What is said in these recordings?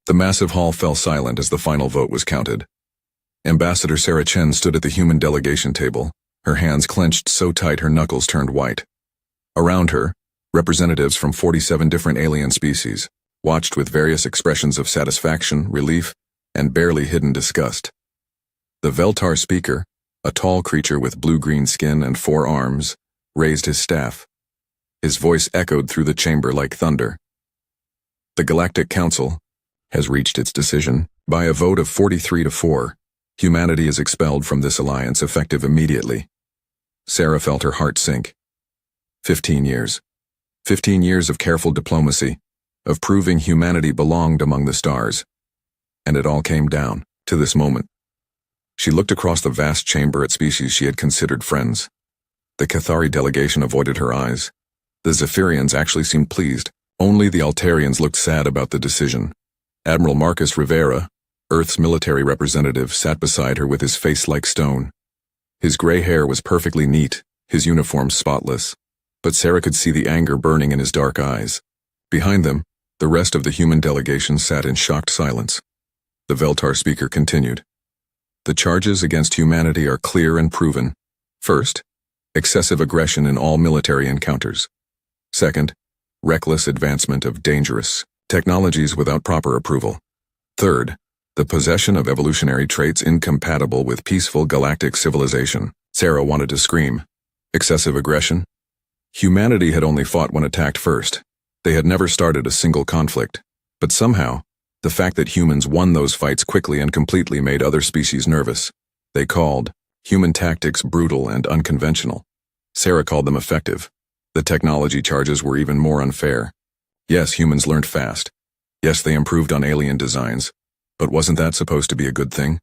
The massive hall fell silent as the final vote was counted. Ambassador Sarah Chen stood at the human delegation table, her hands clenched so tight her knuckles turned white. Around her, representatives from 47 different alien species watched with various expressions of satisfaction, relief, and barely hidden disgust. The Veltar speaker, a tall creature with blue-green skin and 4 arms, raised his staff. His voice echoed through the chamber like thunder. The Galactic Council has reached its decision. By a vote of 43-4, humanity is expelled from this alliance effective immediately. Sarah felt her heart sink. 15 years. 15 years of careful diplomacy, of proving humanity belonged among the stars. And it all came down to this moment. She looked across the vast chamber at species she had considered friends. The Cathari delegation avoided her eyes. The Zephyrians actually seemed pleased. Only the Altarians looked sad about the decision. Admiral Marcus Rivera, Earth's military representative, sat beside her with his face like stone. His gray hair was perfectly neat, his uniform spotless, but Sarah could see the anger burning in his dark eyes. Behind them, the rest of the human delegation sat in shocked silence. The Veltar speaker continued. The charges against humanity are clear and proven. First, excessive aggression in all military encounters. Second, reckless advancement of dangerous technologies without proper approval. Third, the possession of evolutionary traits incompatible with peaceful galactic civilization. Sarah wanted to scream. Excessive aggression? Humanity had only fought when attacked first. They had never started a single conflict. But somehow, the fact that humans won those fights quickly and completely made other species nervous. They called human tactics brutal and unconventional. Sarah called them effective. The technology charges were even more unfair. Yes, humans learned fast. Yes, they improved on alien designs. But wasn't that supposed to be a good thing?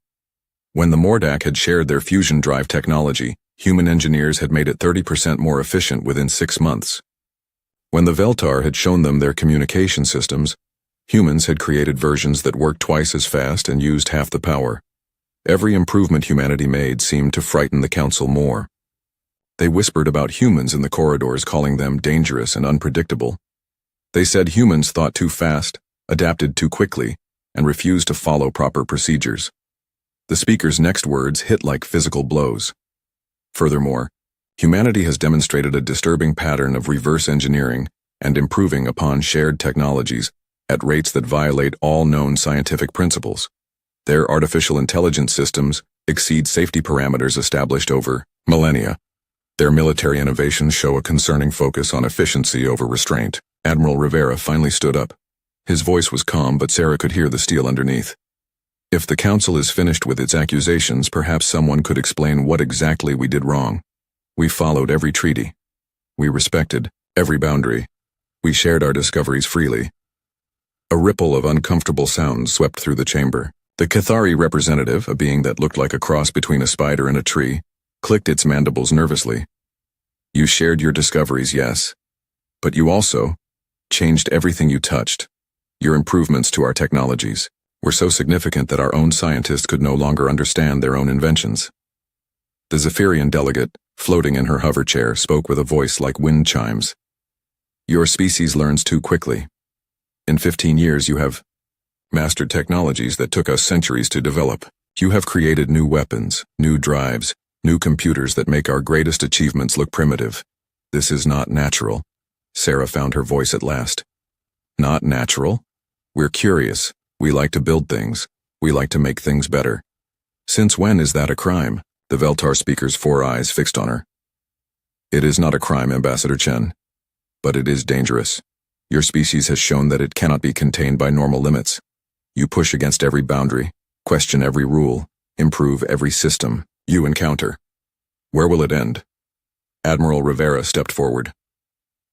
When the Mordak had shared their fusion drive technology, human engineers had made it 30% more efficient within 6 months. When the Veltar had shown them their communication systems, humans had created versions that worked twice as fast and used half the power. Every improvement humanity made seemed to frighten the Council more. They whispered about humans in the corridors, calling them dangerous and unpredictable. They said humans thought too fast, adapted too quickly, and refused to follow proper procedures. The speaker's next words hit like physical blows. Furthermore, humanity has demonstrated a disturbing pattern of reverse engineering and improving upon shared technologies at rates that violate all known scientific principles. Their artificial intelligence systems exceed safety parameters established over millennia. Their military innovations show a concerning focus on efficiency over restraint. Admiral Rivera finally stood up. His voice was calm, but Sarah could hear the steel underneath. If the Council is finished with its accusations, perhaps someone could explain what exactly we did wrong. We followed every treaty. We respected every boundary. We shared our discoveries freely. A ripple of uncomfortable sounds swept through the chamber. The Cathari representative, a being that looked like a cross between a spider and a tree, clicked its mandibles nervously. You shared your discoveries, yes. But you also changed everything you touched. Your improvements to our technologies were so significant that our own scientists could no longer understand their own inventions. The Zephyrian delegate, floating in her hover chair, spoke with a voice like wind chimes. Your species learns too quickly. In 15 years you have mastered technologies that took us centuries to develop. You have created new weapons, new drives, new computers that make our greatest achievements look primitive. This is not natural. Sarah found her voice at last. Not natural? We're curious. We like to build things. We like to make things better. Since when is that a crime? The Veltar speaker's 4 eyes fixed on her. It is not a crime, Ambassador Chen. But it is dangerous. Your species has shown that it cannot be contained by normal limits. You push against every boundary, question every rule, improve every system you encounter. Where will it end? Admiral Rivera stepped forward.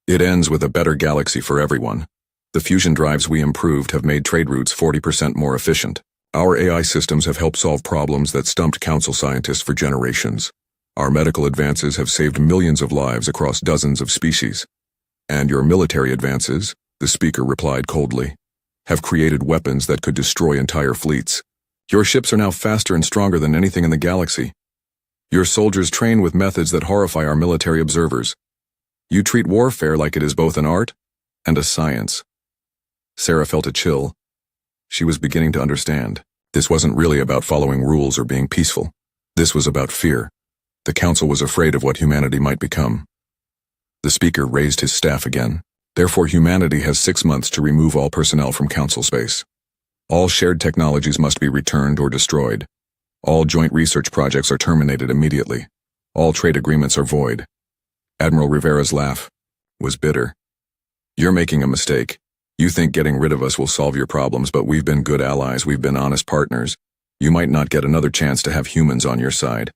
It ends with a better galaxy for everyone. The fusion drives we improved have made trade routes 40% more efficient. Our AI systems have helped solve problems that stumped Council scientists for generations. Our medical advances have saved millions of lives across dozens of species. And your military advances, the speaker replied coldly, have created weapons that could destroy entire fleets. Your ships are now faster and stronger than anything in the galaxy. Your soldiers train with methods that horrify our military observers. You treat warfare like it is both an art and a science. Sarah felt a chill. She was beginning to understand. This wasn't really about following rules or being peaceful. This was about fear. The council was afraid of what humanity might become. The speaker raised his staff again. Therefore, humanity has 6 months to remove all personnel from council space. All shared technologies must be returned or destroyed. All joint research projects are terminated immediately. All trade agreements are void. Admiral Rivera's laugh was bitter. You're making a mistake. You think getting rid of us will solve your problems, but we've been good allies, we've been honest partners. You might not get another chance to have humans on your side.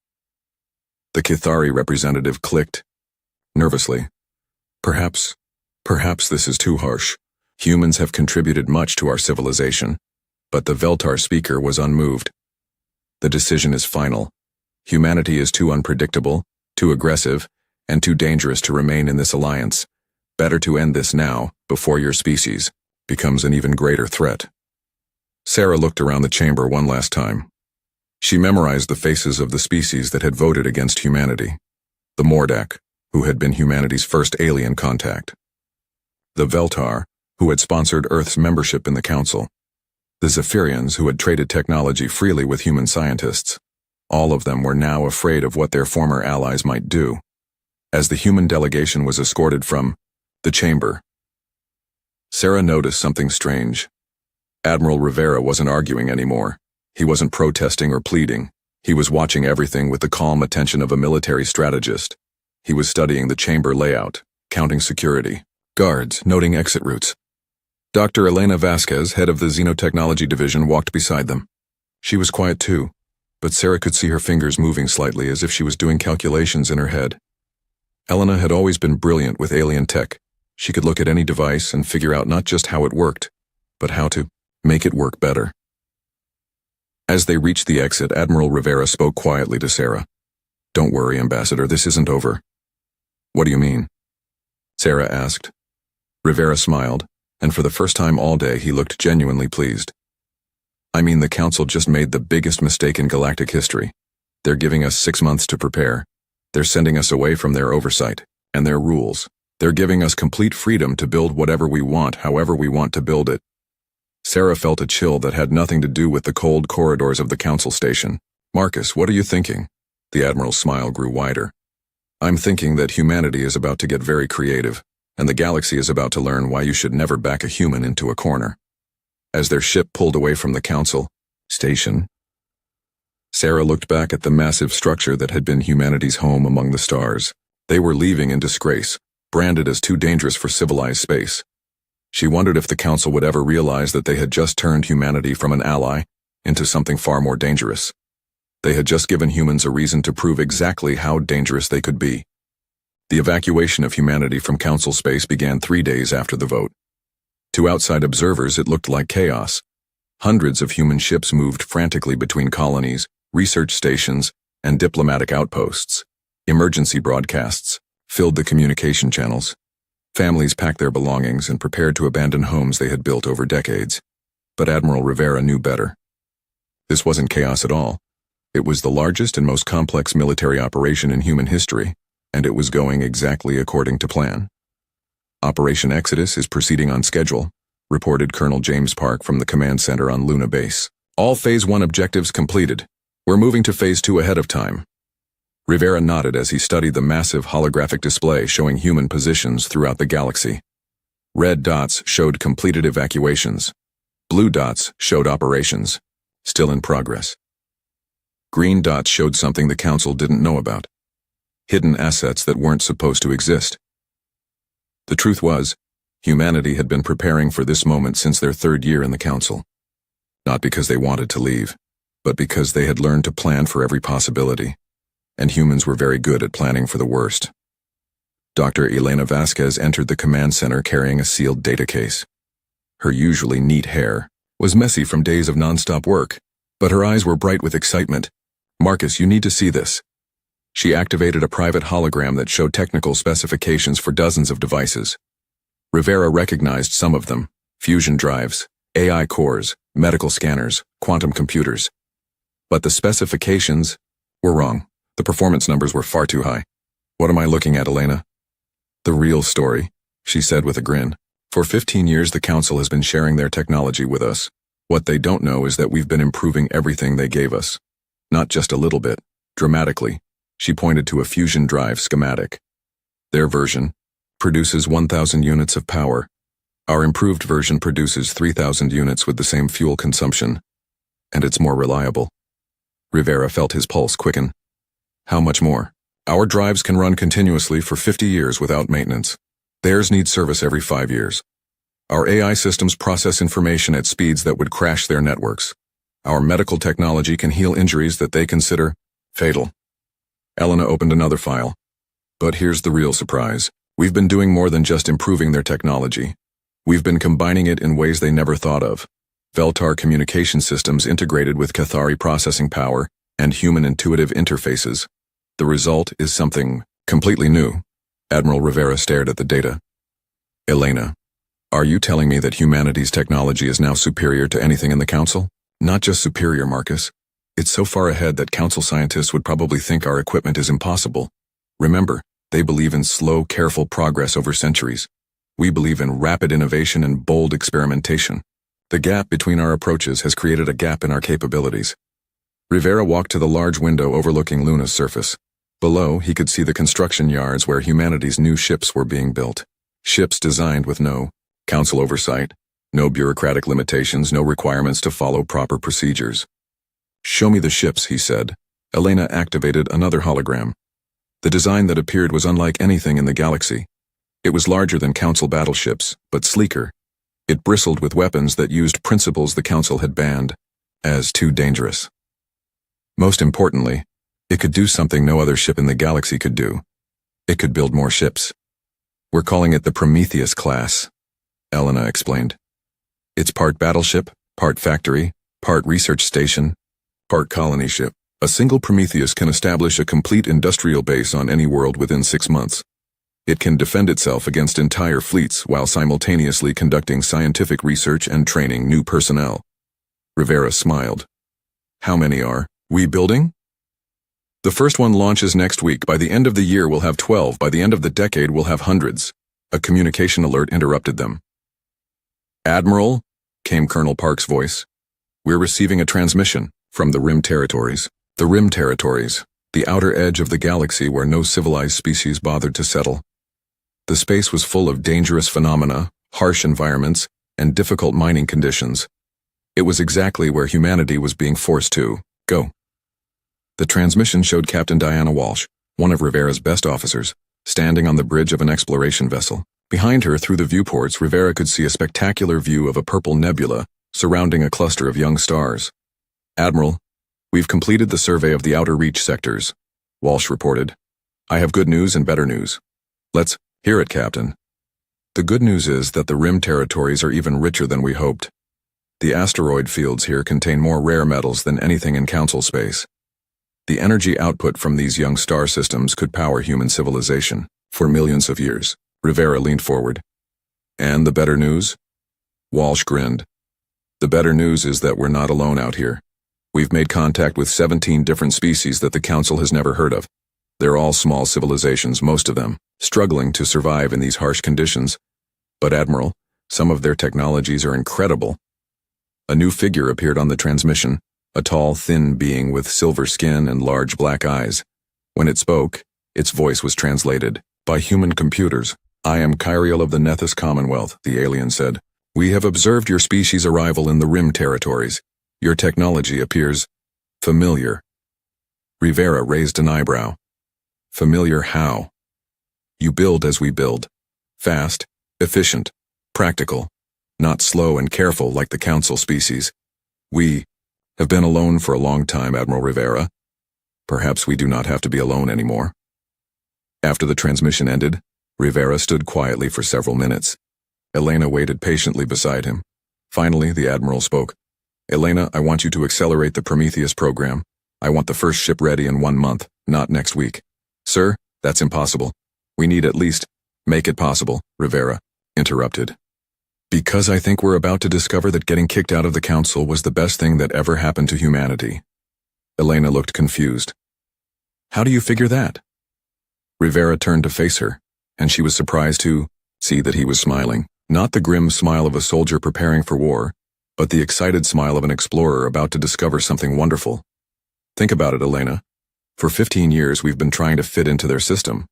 The Kithari representative clicked nervously. Perhaps this is too harsh. Humans have contributed much to our civilization. But the Veltar speaker was unmoved. The decision is final. Humanity is too unpredictable, too aggressive, and too dangerous to remain in this alliance. Better to end this now, before your species becomes an even greater threat. Sarah looked around the chamber one last time. She memorized the faces of the species that had voted against humanity. The Mordak, who had been humanity's first alien contact. The Veltar, who had sponsored Earth's membership in the Council. The Zephyrians, who had traded technology freely with human scientists. All of them were now afraid of what their former allies might do. As the human delegation was escorted from the chamber, Sarah noticed something strange. Admiral Rivera wasn't arguing anymore. He wasn't protesting or pleading. He was watching everything with the calm attention of a military strategist. He was studying the chamber layout, counting security, guards, noting exit routes. Dr. Elena Vasquez, head of the Xenotechnology Division, walked beside them. She was quiet too, but Sarah could see her fingers moving slightly as if she was doing calculations in her head. Elena had always been brilliant with alien tech. She could look at any device and figure out not just how it worked, but how to make it work better. As they reached the exit, Admiral Rivera spoke quietly to Sarah. "Don't worry, Ambassador, this isn't over." "What do you mean?" Sarah asked. Rivera smiled, and for the first time all day he looked genuinely pleased. "I mean, the Council just made the biggest mistake in galactic history. They're giving us 6 months to prepare. They're sending us away from their oversight and their rules. They're giving us complete freedom to build whatever we want, however we want to build it." Sarah felt a chill that had nothing to do with the cold corridors of the Council station. "Marcus, what are you thinking?" The Admiral's smile grew wider. "I'm thinking that humanity is about to get very creative, and the galaxy is about to learn why you should never back a human into a corner." As their ship pulled away from the Council station, Sarah looked back at the massive structure that had been humanity's home among the stars. They were leaving in disgrace, branded as too dangerous for civilized space. She wondered if the Council would ever realize that they had just turned humanity from an ally into something far more dangerous. They had just given humans a reason to prove exactly how dangerous they could be. The evacuation of humanity from Council space began 3 days after the vote. To outside observers, it looked like chaos. Hundreds of human ships moved frantically between colonies, research stations, and diplomatic outposts. Emergency broadcasts filled the communication channels. Families packed their belongings and prepared to abandon homes they had built over decades. But Admiral Rivera knew better. This wasn't chaos at all. It was the largest and most complex military operation in human history, and it was going exactly according to plan. "Operation Exodus is proceeding on schedule," reported Colonel James Park from the command center on Luna Base. "All Phase 1 objectives completed. We're moving to Phase 2 ahead of time." Rivera nodded as he studied the massive holographic display showing human positions throughout the galaxy. Red dots showed completed evacuations. Blue dots showed operations, still in progress. Green dots showed something the Council didn't know about. Hidden assets that weren't supposed to exist. The truth was, humanity had been preparing for this moment since their 3rd year in the Council. Not because they wanted to leave, but because they had learned to plan for every possibility. And humans were very good at planning for the worst. Dr. Elena Vasquez entered the command center carrying a sealed data case. Her usually neat hair was messy from days of nonstop work, but her eyes were bright with excitement. "Marcus, you need to see this." She activated a private hologram that showed technical specifications for dozens of devices. Rivera recognized some of them: fusion drives, AI cores, medical scanners, quantum computers. But the specifications were wrong. The performance numbers were far too high. "What am I looking at, Elena?" "The real story," she said with a grin. "For 15 years the Council has been sharing their technology with us. What they don't know is that we've been improving everything they gave us. Not just a little bit, dramatically. She pointed to a fusion drive schematic. Their version produces 1,000 units of power. Our improved version produces 3,000 units with the same fuel consumption. And it's more reliable. Rivera felt his pulse quicken. How much more? Our drives can run continuously for 50 years without maintenance. Theirs need service every 5 years. Our AI systems process information at speeds that would crash their networks. Our medical technology can heal injuries that they consider fatal. Elena opened another file. But here's the real surprise. We've been doing more than just improving their technology. We've been combining it in ways they never thought of. Veltar communication systems integrated with Cathari processing power and human intuitive interfaces. The result is something completely new. Admiral Rivera stared at the data. Elena, are you telling me that humanity's technology is now superior to anything in the Council? Not just superior, Marcus. It's so far ahead that Council scientists would probably think our equipment is impossible. Remember, they believe in slow, careful progress over centuries. We believe in rapid innovation and bold experimentation. The gap between our approaches has created a gap in our capabilities. Rivera walked to the large window overlooking Luna's surface. Below, he could see the construction yards where humanity's new ships were being built. Ships designed with no Council oversight, no bureaucratic limitations, no requirements to follow proper procedures. Show me the ships, he said. Elena activated another hologram. The design that appeared was unlike anything in the galaxy. It was larger than Council battleships, but sleeker. It bristled with weapons that used principles the Council had banned as too dangerous. Most importantly, it could do something no other ship in the galaxy could do. It could build more ships. We're calling it the Prometheus class, Elena explained. It's part battleship, part factory, part research station, part colony ship. A single Prometheus can establish a complete industrial base on any world within 6 months. It can defend itself against entire fleets while simultaneously conducting scientific research and training new personnel. Rivera smiled. How many are we building? The first one launches next week. By the end of the year we'll have 12. By the end of the decade we'll have hundreds. A communication alert interrupted them. Admiral, came Colonel Park's voice. We're receiving a transmission from the Rim Territories. The Rim Territories, the outer edge of the galaxy where no civilized species bothered to settle. The space was full of dangerous phenomena, harsh environments, and difficult mining conditions. It was exactly where humanity was being forced to go. The transmission showed Captain Diana Walsh, one of Rivera's best officers, standing on the bridge of an exploration vessel. Behind her, through the viewports, Rivera could see a spectacular view of a purple nebula surrounding a cluster of young stars. Admiral, we've completed the survey of the outer reach sectors, Walsh reported. I have good news and better news. Let's hear it, Captain. The good news is that the Rim Territories are even richer than we hoped. The asteroid fields here contain more rare metals than anything in Council space. The energy output from these young star systems could power human civilization for millions of years. Rivera leaned forward. And the better news? Walsh grinned. The better news is that we're not alone out here. We've made contact with 17 different species that the Council has never heard of. They're all small civilizations, most of them, struggling to survive in these harsh conditions. But Admiral, some of their technologies are incredible. A new figure appeared on the transmission, a tall, thin being with silver skin and large black eyes. When it spoke, its voice was translated by human computers. I am Kyriel of the Nethys Commonwealth, the alien said. We have observed your species' arrival in the Rim Territories. Your technology appears familiar. Rivera raised an eyebrow. Familiar how? You build as we build. Fast, efficient, practical, not slow and careful like the Council species. We have been alone for a long time, Admiral Rivera. Perhaps we do not have to be alone anymore. After the transmission ended, Rivera stood quietly for several minutes. Elena waited patiently beside him. Finally, the Admiral spoke. Elena, I want you to accelerate the Prometheus program. I want the first ship ready in 1 month, not next week. Sir, that's impossible. We need at least make it possible, Rivera interrupted. Because I think we're about to discover that getting kicked out of the Council was the best thing that ever happened to humanity. Elena looked confused. How do you figure that? Rivera turned to face her, and she was surprised to see that he was smiling. Not the grim smile of a soldier preparing for war, but the excited smile of an explorer about to discover something wonderful. Think about it, Elena. For 15 years we've been trying to fit into their system,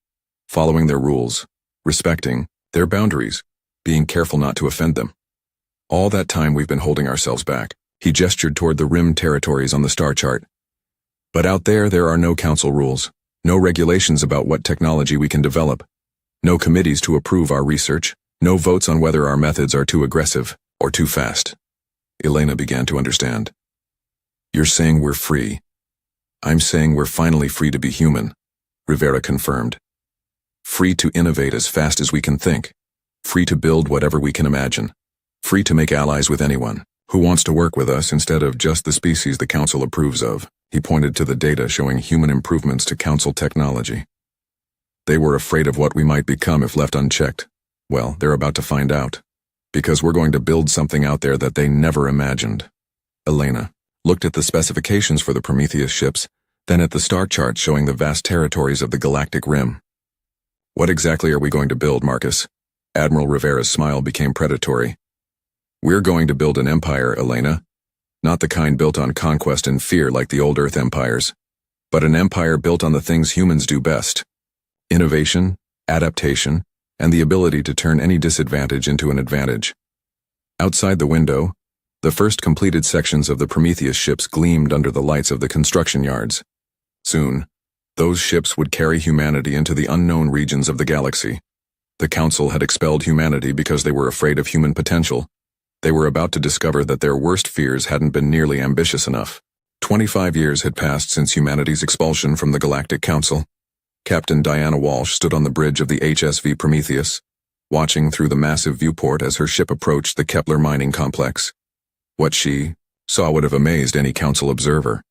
following their rules, respecting their boundaries, being careful not to offend them. All that time we've been holding ourselves back. He gestured toward the rim territories on the star chart. But out there are no council rules, no regulations about what technology we can develop, no committees to approve our research, no votes on whether our methods are too aggressive or too fast. Elena began to understand. You're saying we're free. I'm saying we're finally free to be human, Rivera confirmed. Free to innovate as fast as we can think. Free to build whatever we can imagine. Free to make allies with anyone who wants to work with us instead of just the species the Council approves of. He pointed to the data showing human improvements to Council technology. They were afraid of what we might become if left unchecked. Well, they're about to find out. Because we're going to build something out there that they never imagined. Elena looked at the specifications for the Prometheus ships, then at the star chart showing the vast territories of the galactic rim. What exactly are we going to build, Marcus? Admiral Rivera's smile became predatory. We're going to build an empire, Elena. Not the kind built on conquest and fear like the old Earth empires, but an empire built on the things humans do best. Innovation, adaptation, and the ability to turn any disadvantage into an advantage. Outside the window, the first completed sections of the Prometheus ships gleamed under the lights of the construction yards. Soon, those ships would carry humanity into the unknown regions of the galaxy. The Council had expelled humanity because they were afraid of human potential. They were about to discover that their worst fears hadn't been nearly ambitious enough. 25 years had passed since humanity's expulsion from the Galactic Council. Captain Diana Walsh stood on the bridge of the HSV Prometheus, watching through the massive viewport as her ship approached the Kepler mining complex. What she saw would have amazed any Council observer.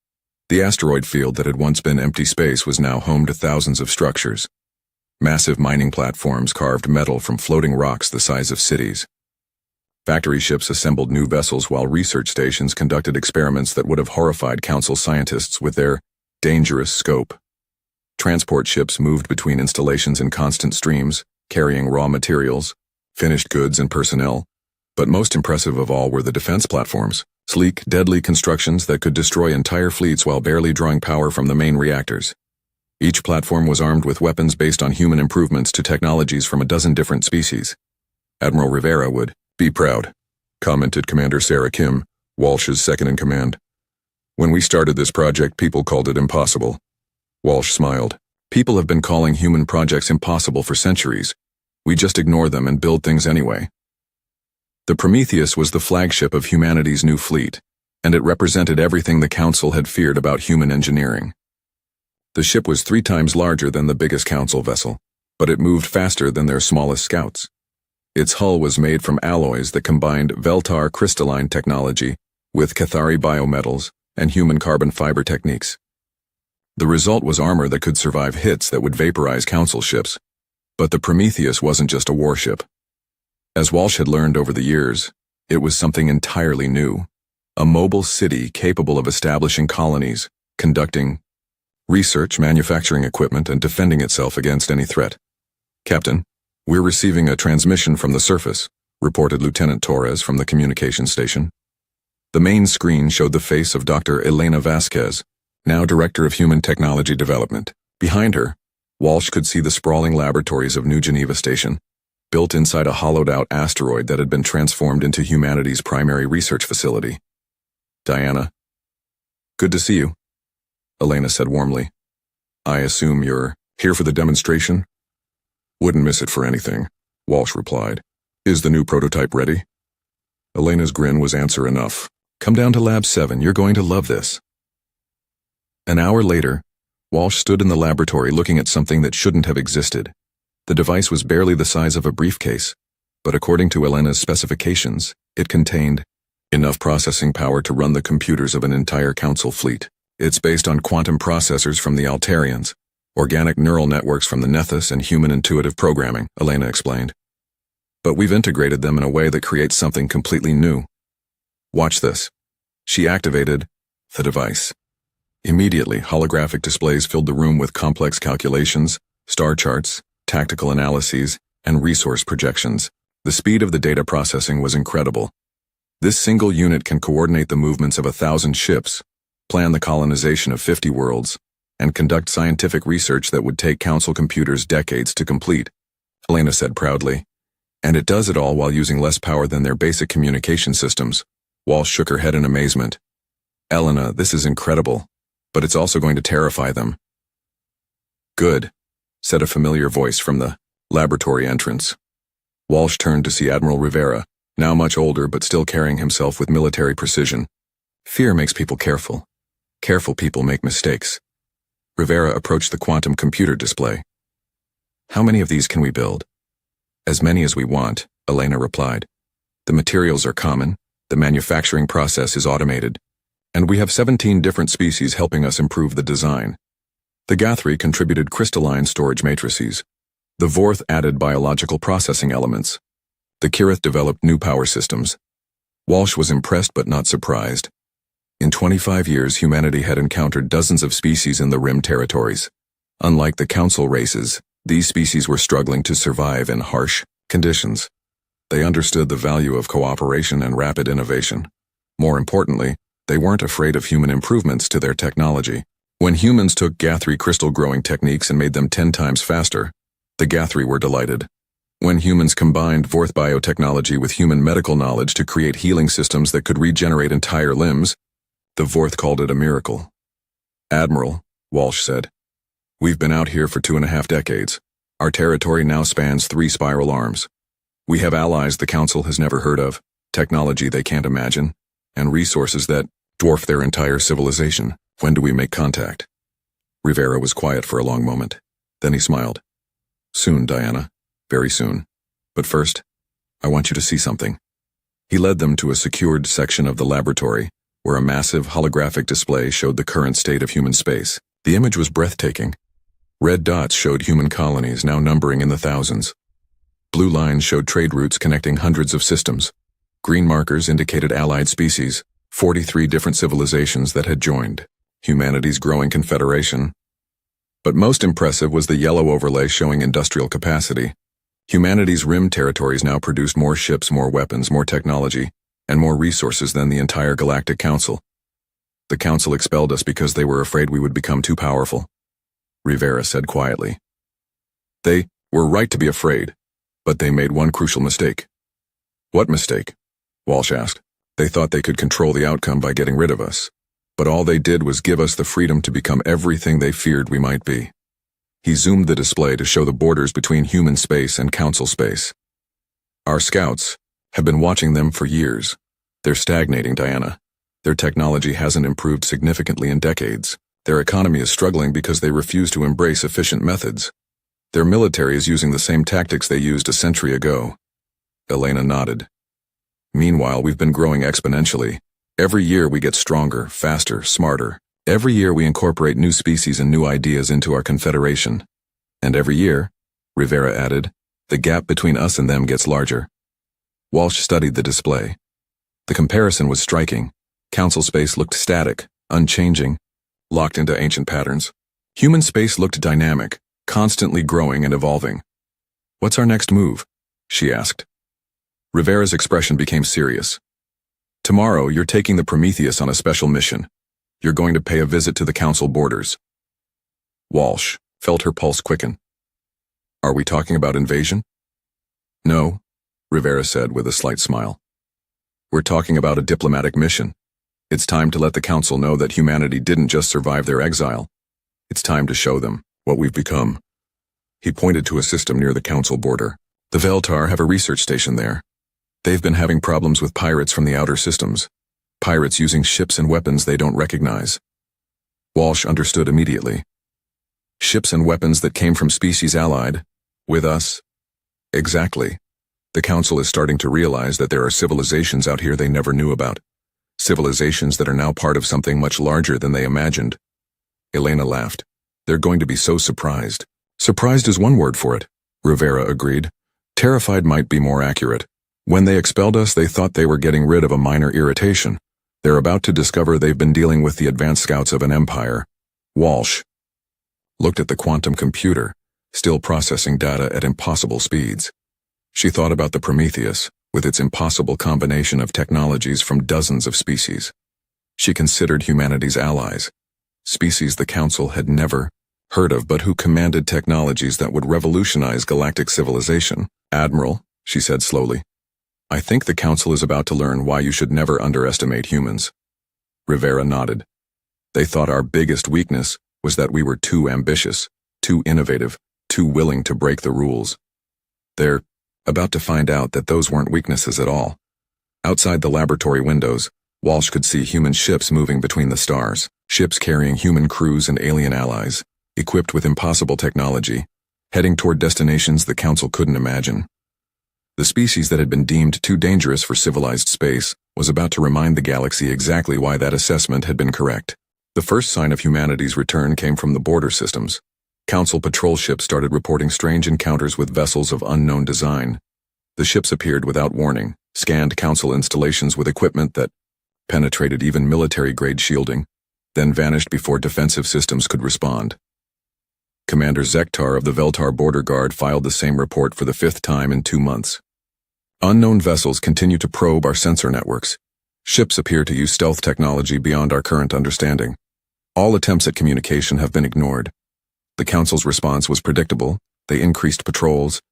The asteroid field that had once been empty space was now home to thousands of structures. Massive mining platforms carved metal from floating rocks the size of cities. Factory ships assembled new vessels while research stations conducted experiments that would have horrified Council scientists with their dangerous scope. Transport ships moved between installations in constant streams, carrying raw materials, finished goods and personnel. But most impressive of all were the defense platforms, sleek, deadly constructions that could destroy entire fleets while barely drawing power from the main reactors. Each platform was armed with weapons based on human improvements to technologies from a dozen different species. Admiral Rivera would be proud, commented Commander Sarah Kim, Walsh's second-in-command. When we started this project, people called it impossible. Walsh smiled. People have been calling human projects impossible for centuries. We just ignore them and build things anyway. The Prometheus was the flagship of humanity's new fleet, and it represented everything the Council had feared about human engineering. The ship was 3 times larger than the biggest Council vessel, but it moved faster than their smallest scouts. Its hull was made from alloys that combined Veltar crystalline technology with Cathari biometals and human carbon fiber techniques. The result was armor that could survive hits that would vaporize Council ships. But the Prometheus wasn't just a warship. As Walsh had learned over the years, it was something entirely new. A mobile city capable of establishing colonies, conducting research, manufacturing equipment, and defending itself against any threat. Captain, we're receiving a transmission from the surface, reported Lieutenant Torres from the communications station. The main screen showed the face of Dr. Elena Vasquez, now Director of Human Technology Development. Behind her, Walsh could see the sprawling laboratories of New Geneva Station, built inside a hollowed-out asteroid that had been transformed into humanity's primary research facility. Diana. Good to see you, Elena said warmly. I assume you're here for the demonstration? Wouldn't miss it for anything, Walsh replied. Is the new prototype ready? Elena's grin was answer enough. Come down to Lab 7, you're going to love this. An hour later, Walsh stood in the laboratory looking at something that shouldn't have existed. The device was barely the size of a briefcase, but according to Elena's specifications, it contained enough processing power to run the computers of an entire Council fleet. It's based on quantum processors from the Altarians, organic neural networks from the Nethys, and human intuitive programming, Elena explained. But we've integrated them in a way that creates something completely new. Watch this. She activated the device. Immediately, holographic displays filled the room with complex calculations, star charts, tactical analyses, and resource projections. The speed of the data processing was incredible. This single unit can coordinate the movements of 1,000 ships, plan the colonization of 50 worlds, and conduct scientific research that would take Council computers decades to complete, Elena said proudly. And it does it all while using less power than their basic communication systems. Walsh shook her head in amazement. Elena, this is incredible, but it's also going to terrify them. Good, said a familiar voice from the laboratory entrance. Walsh turned to see Admiral Rivera, now much older but still carrying himself with military precision. Fear makes people careful. Careful people make mistakes. Rivera approached the quantum computer display. How many of these can we build? As many as we want, Elena replied. The materials are common, the manufacturing process is automated, and we have 17 different species helping us improve the design. The Guthrie contributed crystalline storage matrices. The Vorth added biological processing elements. The Kirith developed new power systems. Walsh was impressed but not surprised. In 25 years, humanity had encountered dozens of species in the Rim territories. Unlike the Council races, these species were struggling to survive in harsh conditions. They understood the value of cooperation and rapid innovation. More importantly, they weren't afraid of human improvements to their technology. When humans took Guthrie crystal growing techniques and made them 10 times faster, the Guthrie were delighted. When humans combined Vorth biotechnology with human medical knowledge to create healing systems that could regenerate entire limbs, the Vorth called it a miracle. Admiral, Walsh said, we've been out here for 2.5 decades. Our territory now spans 3 spiral arms. We have allies the Council has never heard of, technology they can't imagine, and resources that dwarf their entire civilization. When do we make contact? Rivera was quiet for a long moment. Then he smiled. Soon, Diana. Very soon. But first, I want you to see something. He led them to a secured section of the laboratory, where a massive holographic display showed the current state of human space. The image was breathtaking. Red dots showed human colonies now numbering in the thousands. Blue lines showed trade routes connecting hundreds of systems. Green markers indicated allied species, 43 different civilizations that had joined humanity's growing confederation. But most impressive was the yellow overlay showing industrial capacity. Humanity's Rim territories now produced more ships, more weapons, more technology, and more resources than the entire Galactic Council. The Council expelled us because they were afraid we would become too powerful, Rivera said quietly. They were right to be afraid, but they made one crucial mistake. What mistake? Walsh asked. They thought they could control the outcome by getting rid of us, but all they did was give us the freedom to become everything they feared we might be. He zoomed the display to show the borders between human space and Council space. Our scouts have been watching them for years. They're stagnating, Diana. Their technology hasn't improved significantly in decades. Their economy is struggling because they refuse to embrace efficient methods. Their military is using the same tactics they used a century ago. Elena nodded. Meanwhile, we've been growing exponentially. Every year we get stronger, faster, smarter. Every year we incorporate new species and new ideas into our confederation. And every year, Rivera added, the gap between us and them gets larger. Walsh studied the display. The comparison was striking. Council space looked static, unchanging, locked into ancient patterns. Human space looked dynamic, constantly growing and evolving. What's our next move? She asked. Rivera's expression became serious. Tomorrow, you're taking the Prometheus on a special mission. You're going to pay a visit to the Council borders. Walsh felt her pulse quicken. Are we talking about invasion? No, Rivera said with a slight smile. We're talking about a diplomatic mission. It's time to let the Council know that humanity didn't just survive their exile. It's time to show them what we've become. He pointed to a system near the Council border. The Veltar have a research station there. They've been having problems with pirates from the outer systems. Pirates using ships and weapons they don't recognize. Walsh understood immediately. Ships and weapons that came from species allied with us? Exactly. The Council is starting to realize that there are civilizations out here they never knew about. Civilizations that are now part of something much larger than they imagined. Elena laughed. They're going to be so surprised. Surprised is one word for it, Rivera agreed. Terrified might be more accurate. When they expelled us, they thought they were getting rid of a minor irritation. They're about to discover they've been dealing with the advanced scouts of an empire. Walsh looked at the quantum computer, still processing data at impossible speeds. She thought about the Prometheus, with its impossible combination of technologies from dozens of species. She considered humanity's allies, species the Council had never heard of but who commanded technologies that would revolutionize galactic civilization. "Admiral," she said slowly, "I think the Council is about to learn why you should never underestimate humans." Rivera nodded. "They thought our biggest weakness was that we were too ambitious, too innovative, too willing to break the rules. They're about to find out that those weren't weaknesses at all." Outside the laboratory windows, Walsh could see human ships moving between the stars, ships carrying human crews and alien allies, equipped with impossible technology, heading toward destinations the Council couldn't imagine. The species that had been deemed too dangerous for civilized space was about to remind the galaxy exactly why that assessment had been correct. The first sign of humanity's return came from the border systems. Council patrol ships started reporting strange encounters with vessels of unknown design. The ships appeared without warning, scanned Council installations with equipment that penetrated even military-grade shielding, then vanished before defensive systems could respond. Commander Zektar of the Veltar Border Guard filed the same report for the 5th time in 2 months. "Unknown vessels continue to probe our sensor networks. Ships appear to use stealth technology beyond our current understanding. All attempts at communication have been ignored." The Council's response was predictable. They increased patrols,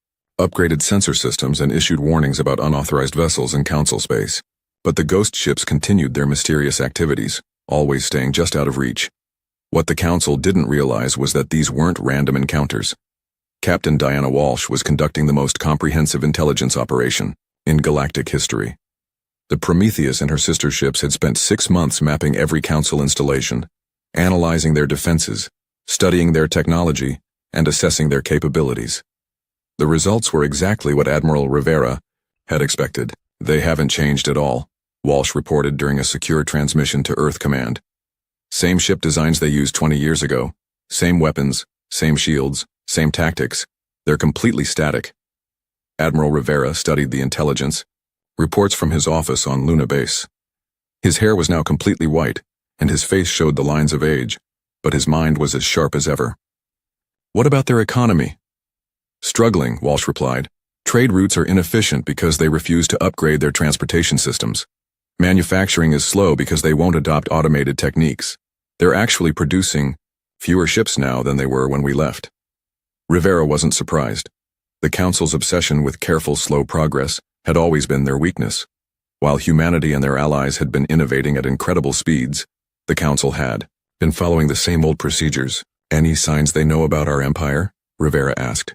upgraded sensor systems, and issued warnings about unauthorized vessels in Council space. But the ghost ships continued their mysterious activities, always staying just out of reach. What the Council didn't realize was that these weren't random encounters. Captain Diana Walsh was conducting the most comprehensive intelligence operation in galactic history. The Prometheus and her sister ships had spent 6 months mapping every Council installation, analyzing their defenses, studying their technology, and assessing their capabilities. The results were exactly what Admiral Rivera had expected. "They haven't changed at all," Walsh reported during a secure transmission to Earth Command. "Same ship designs they used 20 years ago, same weapons, same shields, same tactics. They're completely static." Admiral Rivera studied the intelligence, reports from his office on Luna Base. His hair was now completely white, and his face showed the lines of age, but his mind was as sharp as ever. "What about their economy?" "Struggling," Walsh replied. "Trade routes are inefficient because they refuse to upgrade their transportation systems. Manufacturing is slow because they won't adopt automated techniques. They're actually producing fewer ships now than they were when we left." Rivera wasn't surprised. The Council's obsession with careful, slow progress had always been their weakness. While humanity and their allies had been innovating at incredible speeds, the Council had been following the same old procedures. "Any signs they know about our empire?" Rivera asked.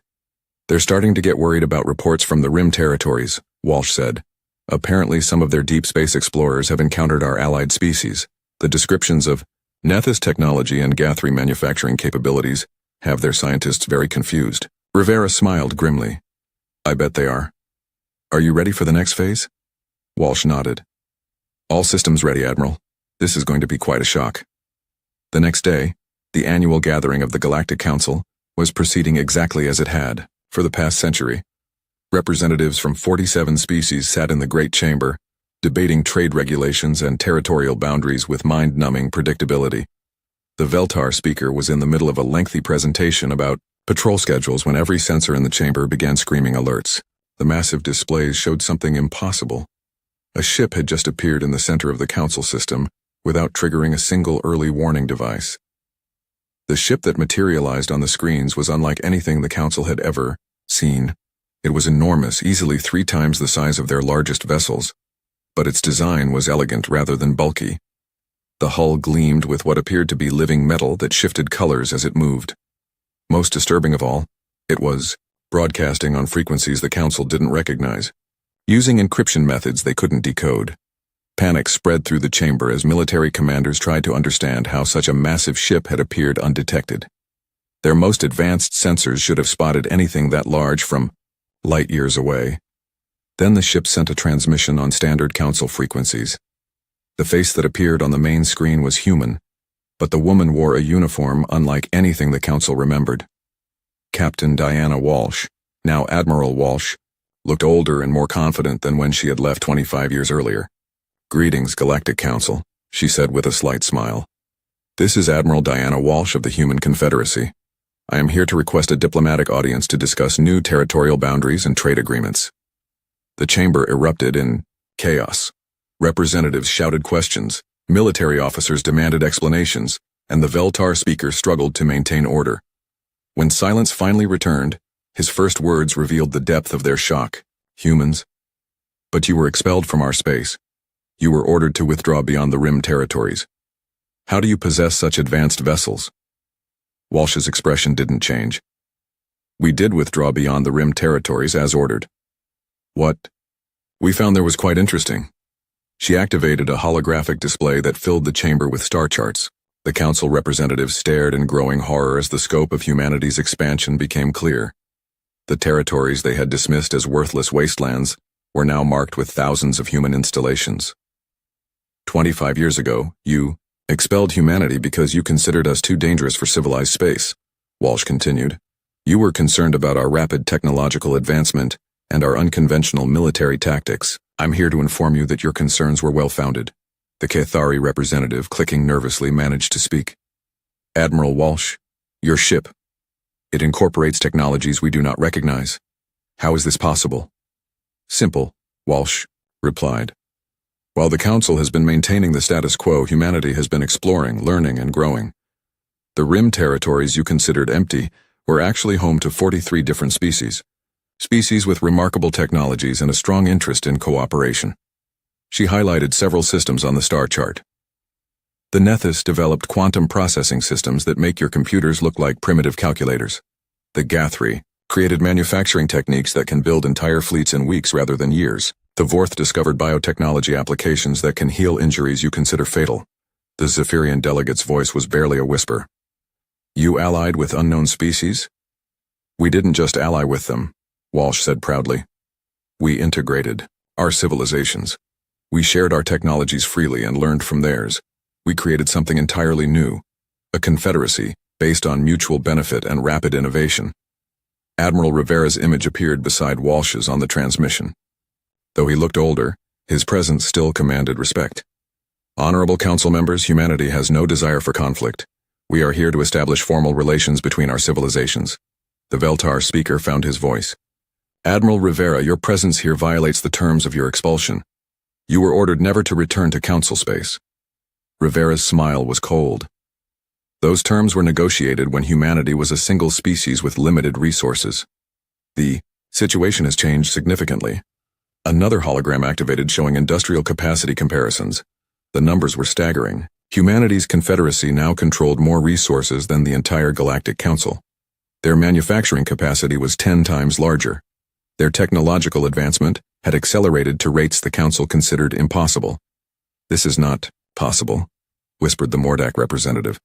"They're starting to get worried about reports from the Rim territories," Walsh said. "Apparently some of their deep space explorers have encountered our allied species. The descriptions of Nethys technology and Gathri manufacturing capabilities have their scientists very confused." Rivera smiled grimly. "I bet they are. Are you ready for the next phase?" Walsh nodded. "All systems ready, Admiral. This is going to be quite a shock." The next day, the annual gathering of the Galactic Council was proceeding exactly as it had for the past century. Representatives from 47 species sat in the Great Chamber, debating trade regulations and territorial boundaries with mind-numbing predictability. The Veltar speaker was in the middle of a lengthy presentation about patrol schedules when every sensor in the chamber began screaming alerts. The massive displays showed something impossible. A ship had just appeared in the center of the Council system without triggering a single early warning device. The ship that materialized on the screens was unlike anything the Council had ever seen. It was enormous, easily 3 times the size of their largest vessels, but its design was elegant rather than bulky. The hull gleamed with what appeared to be living metal that shifted colors as it moved. Most disturbing of all, it was broadcasting on frequencies the Council didn't recognize, using encryption methods they couldn't decode. Panic spread through the chamber as military commanders tried to understand how such a massive ship had appeared undetected. Their most advanced sensors should have spotted anything that large from light years away. Then the ship sent a transmission on standard Council frequencies. The face that appeared on the main screen was human, but the woman wore a uniform unlike anything the Council remembered. Captain Diana Walsh, now Admiral Walsh, looked older and more confident than when she had left 25 years earlier. "Greetings, Galactic Council," she said with a slight smile. "This is Admiral Diana Walsh of the Human Confederacy. I am here to request a diplomatic audience to discuss new territorial boundaries and trade agreements." The chamber erupted in chaos. Representatives shouted questions, military officers demanded explanations, and the Veltar speaker struggled to maintain order. When silence finally returned, his first words revealed the depth of their shock. Humans? But you were expelled from our space. You were ordered to withdraw beyond the Rim territories. How do you possess such advanced vessels? Walsh's expression didn't change. We did withdraw beyond the Rim territories as ordered. What? We found there was quite interesting. She activated a holographic display that filled the chamber with star charts. The council representatives stared in growing horror as the scope of humanity's expansion became clear. The territories they had dismissed as worthless wastelands were now marked with thousands of human installations. 25 years ago, you expelled humanity because you considered us too dangerous for civilized space, Walsh continued. You were concerned about our rapid technological advancement and our unconventional military tactics. I'm here to inform you that your concerns were well-founded. The Cathari representative, clicking nervously, managed to speak. Admiral Walsh, your ship. It incorporates technologies we do not recognize. How is this possible? Simple, Walsh replied. While the Council has been maintaining the status quo, humanity has been exploring, learning, and growing. The Rim territories you considered empty were actually home to 43 different species. Species with remarkable technologies and a strong interest in cooperation. She highlighted several systems on the star chart. The Nethys developed quantum processing systems that make your computers look like primitive calculators. The Gathri created manufacturing techniques that can build entire fleets in weeks rather than years. The Vorth discovered biotechnology applications that can heal injuries you consider fatal. The Zephyrian delegate's voice was barely a whisper. You allied with unknown species? We didn't just ally with them, Walsh said proudly. We integrated our civilizations. We shared our technologies freely and learned from theirs. We created something entirely new, a confederacy based on mutual benefit and rapid innovation. Admiral Rivera's image appeared beside Walsh's on the transmission. Though he looked older, his presence still commanded respect. Honorable Council members, humanity has no desire for conflict. We are here to establish formal relations between our civilizations. The Veltar speaker found his voice. Admiral Rivera, your presence here violates the terms of your expulsion. You were ordered never to return to Council space. Rivera's smile was cold. Those terms were negotiated when humanity was a single species with limited resources. The situation has changed significantly. Another hologram activated showing industrial capacity comparisons. The numbers were staggering. Humanity's confederacy now controlled more resources than the entire Galactic Council. Their manufacturing capacity was 10 times larger. Their technological advancement had accelerated to rates the Council considered impossible. This is not possible, whispered the Mordak representative.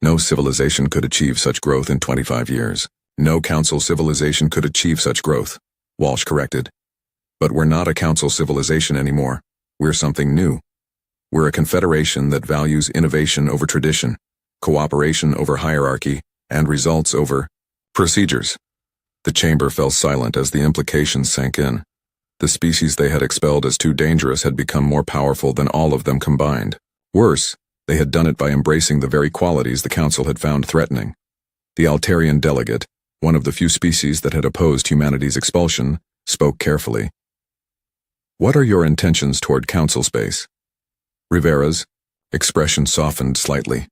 No civilization could achieve such growth in 25 years. No Council civilization could achieve such growth, Walsh corrected. But we're not a Council civilization anymore. We're something new. We're a confederation that values innovation over tradition, cooperation over hierarchy, and results over procedures. The chamber fell silent as the implications sank in. The species they had expelled as too dangerous had become more powerful than all of them combined. Worse, they had done it by embracing the very qualities the Council had found threatening. The Altarian delegate, one of the few species that had opposed humanity's expulsion, spoke carefully. What are your intentions toward Council space? Rivera's expression softened slightly.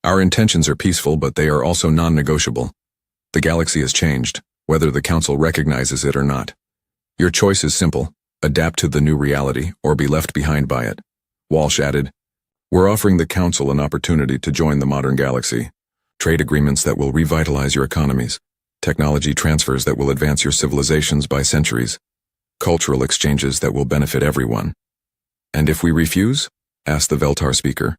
Our intentions are peaceful, but they are also non-negotiable. The galaxy has changed, whether the Council recognizes it or not. Your choice is simple: adapt to the new reality or be left behind by it. Walsh added, We're offering the Council an opportunity to join the modern galaxy. Trade agreements that will revitalize your economies. Technology transfers that will advance your civilizations by centuries. Cultural exchanges that will benefit everyone. And if we refuse? Asked the Veltar speaker.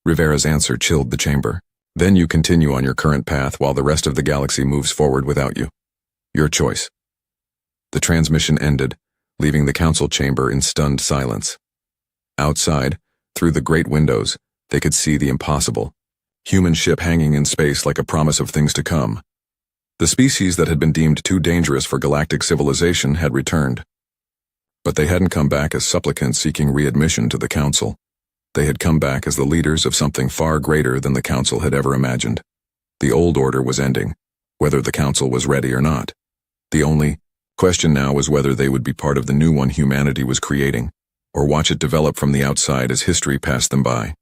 Rivera's answer chilled the chamber. Then you continue on your current path while the rest of the galaxy moves forward without you. Your choice. The transmission ended, leaving the Council chamber in stunned silence. Outside, through the great windows, they could see the impossible. Human ship hanging in space like a promise of things to come. The species that had been deemed too dangerous for galactic civilization had returned. But they hadn't come back as supplicants seeking readmission to the Council. They had come back as the leaders of something far greater than the Council had ever imagined. The old order was ending, whether the Council was ready or not. The only Question now was whether they would be part of the new one humanity was creating, or watch it develop from the outside as history passed them by.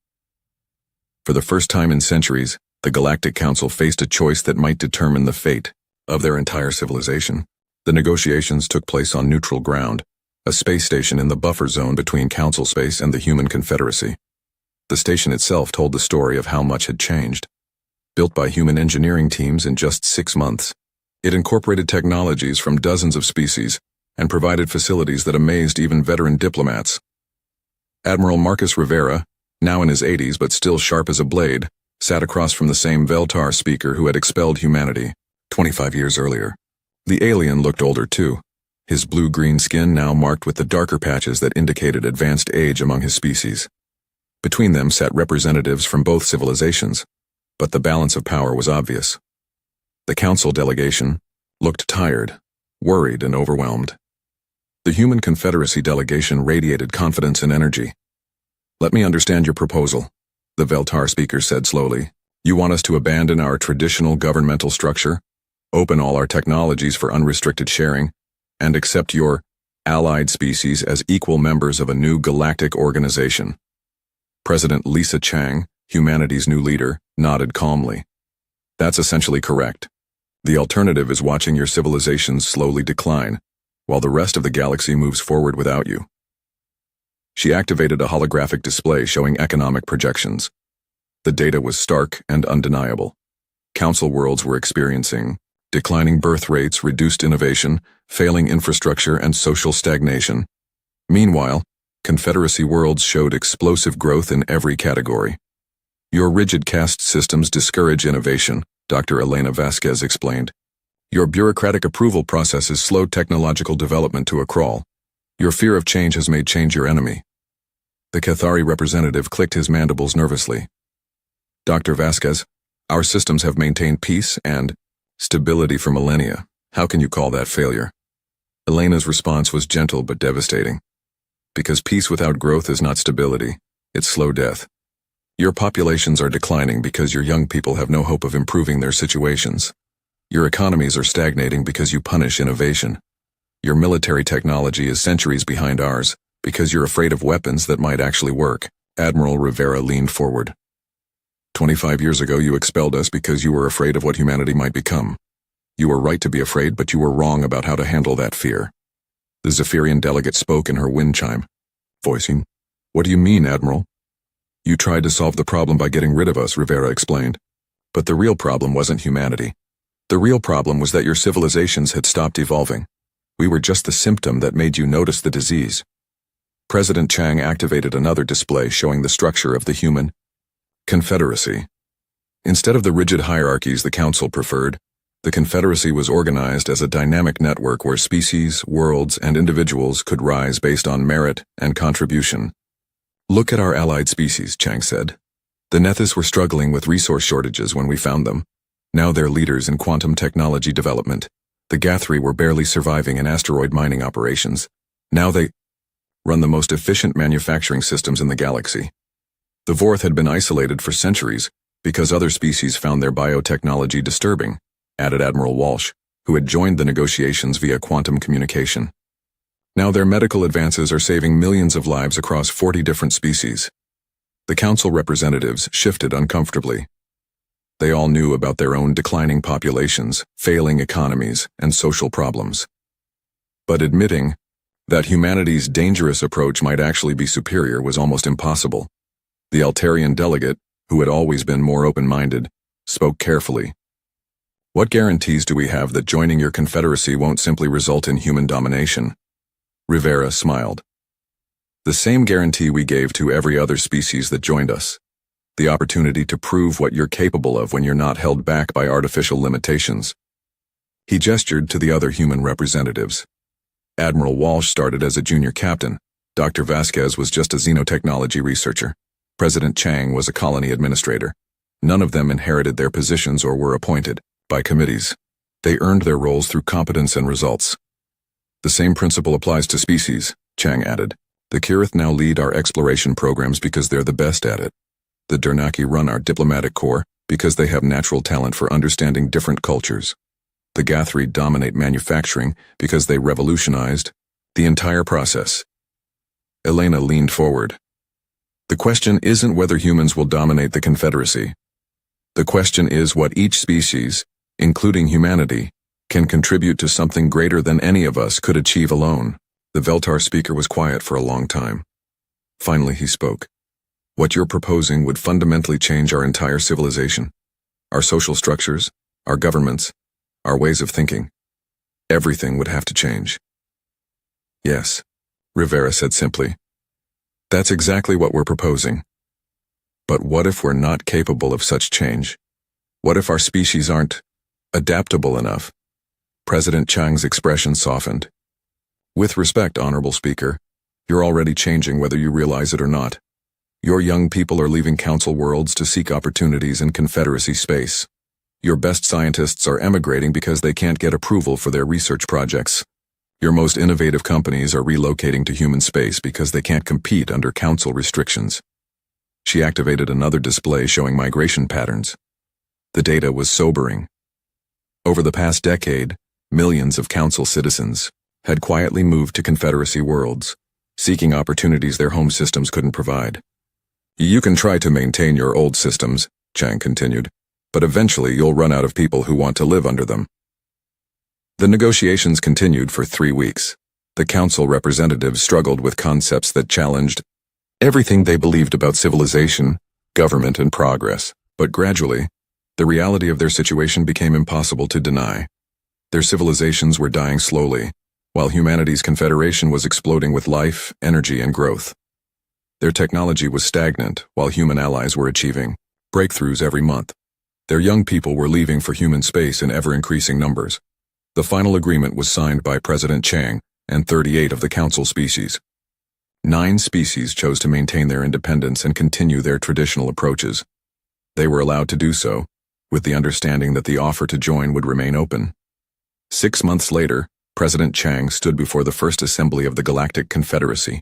For the first time in centuries, the Galactic Council faced a choice that might determine the fate of their entire civilization. The negotiations took place on neutral ground, a space station in the buffer zone between Council space and the Human Confederacy. The station itself told the story of how much had changed. Built by human engineering teams in just 6 months, it incorporated technologies from dozens of species and provided facilities that amazed even veteran diplomats. Admiral Marcus Rivera, now in his 80s but still sharp as a blade, sat across from the same Veltar speaker who had expelled humanity 25 years earlier. The alien looked older too, his blue-green skin now marked with the darker patches that indicated advanced age among his species. Between them sat representatives from both civilizations, but the balance of power was obvious. The Council delegation looked tired, worried, and overwhelmed. The Human Confederacy delegation radiated confidence and energy. "Let me understand your proposal," the Veltar speaker said slowly. "You want us to abandon our traditional governmental structure, open all our technologies for unrestricted sharing, and accept your allied species as equal members of a new galactic organization." President Lisa Chang, humanity's new leader, nodded calmly. "That's essentially correct. The alternative is watching your civilizations slowly decline, while the rest of the galaxy moves forward without you." She activated a holographic display showing economic projections. The data was stark and undeniable. Council worlds were experiencing declining birth rates, reduced innovation, failing infrastructure, and social stagnation. Meanwhile, Confederacy worlds showed explosive growth in every category. "Your rigid caste systems discourage innovation," Dr. Elena Vasquez explained. "Your bureaucratic approval processes slowed technological development to a crawl. Your fear of change has made change your enemy." The Cathari representative clicked his mandibles nervously. "Dr. Vasquez, our systems have maintained peace and stability for millennia. How can you call that failure?" Elena's response was gentle but devastating. "Because peace without growth is not stability, it's slow death. Your populations are declining because your young people have no hope of improving their situations. Your economies are stagnating because you punish innovation. Your military technology is centuries behind ours because you're afraid of weapons that might actually work." Admiral Rivera leaned forward. 25 years ago you expelled us because you were afraid of what humanity might become. You were right to be afraid, but you were wrong about how to handle that fear." The Zephyrian delegate spoke in her wind chime, voicing, "What do you mean, Admiral?" "You tried to solve the problem by getting rid of us," Rivera explained. "But the real problem wasn't humanity. The real problem was that your civilizations had stopped evolving. We were just the symptom that made you notice the disease." President Chang activated another display showing the structure of the Human Confederacy. Instead of the rigid hierarchies the Council preferred, the Confederacy was organized as a dynamic network where species, worlds, and individuals could rise based on merit and contribution. "Look at our allied species," Chang said. "The Nethys were struggling with resource shortages when we found them. Now they're leaders in quantum technology development. The Gathri were barely surviving in asteroid mining operations. Now they run the most efficient manufacturing systems in the galaxy. The Vorth had been isolated for centuries because other species found their biotechnology disturbing," added Admiral Walsh, who had joined the negotiations via quantum communication. "Now their medical advances are saving millions of lives across 40 different species." The Council representatives shifted uncomfortably. They all knew about their own declining populations, failing economies, and social problems. But admitting that humanity's dangerous approach might actually be superior was almost impossible. The Altarian delegate, who had always been more open-minded, spoke carefully. "What guarantees do we have that joining your confederacy won't simply result in human domination?" Rivera smiled. "The same guarantee we gave to every other species that joined us. The opportunity to prove what you're capable of when you're not held back by artificial limitations." He gestured to the other human representatives. Admiral Walsh started as a junior captain. Dr. Vasquez was just a xenotechnology researcher. President Chang was a colony administrator. None of them inherited their positions or were appointed by committees. They earned their roles through competence and results. "The same principle applies to species," Chang added. "The Kirith now lead our exploration programs because they're the best at it. The Durnaki run our diplomatic corps because they have natural talent for understanding different cultures. The Guthrie dominate manufacturing because they revolutionized the entire process. Elena leaned forward. The question isn't whether humans will dominate the Confederacy. The question is what each species, including humanity, can contribute to something greater than any of us could achieve alone. The Veltar speaker was quiet for a long time. Finally he spoke. What you're proposing would fundamentally change our entire civilization. Our social structures, our governments, our ways of thinking. Everything would have to change. Yes, Rivera said simply. That's exactly what we're proposing. But what if we're not capable of such change? What if our species aren't adaptable enough? President Chang's expression softened. With respect, Honorable Speaker, you're already changing whether you realize it or not. Your young people are leaving Council worlds to seek opportunities in Confederacy space. Your best scientists are emigrating because they can't get approval for their research projects. Your most innovative companies are relocating to human space because they can't compete under Council restrictions. She activated another display showing migration patterns. The data was sobering. Over the past decade, millions of Council citizens had quietly moved to Confederacy worlds, seeking opportunities their home systems couldn't provide. You can try to maintain your old systems, Chang continued, but eventually you'll run out of people who want to live under them. The negotiations continued for 3 weeks. The Council representatives struggled with concepts that challenged everything they believed about civilization, government, and progress. But gradually, the reality of their situation became impossible to deny. Their civilizations were dying slowly, while humanity's confederation was exploding with life, energy, and growth. Their technology was stagnant, while human allies were achieving breakthroughs every month. Their young people were leaving for human space in ever-increasing numbers. The final agreement was signed by President Chang and 38 of the Council species. 9 species chose to maintain their independence and continue their traditional approaches. They were allowed to do so, with the understanding that the offer to join would remain open. 6 months later, President Chang stood before the first assembly of the Galactic Confederacy.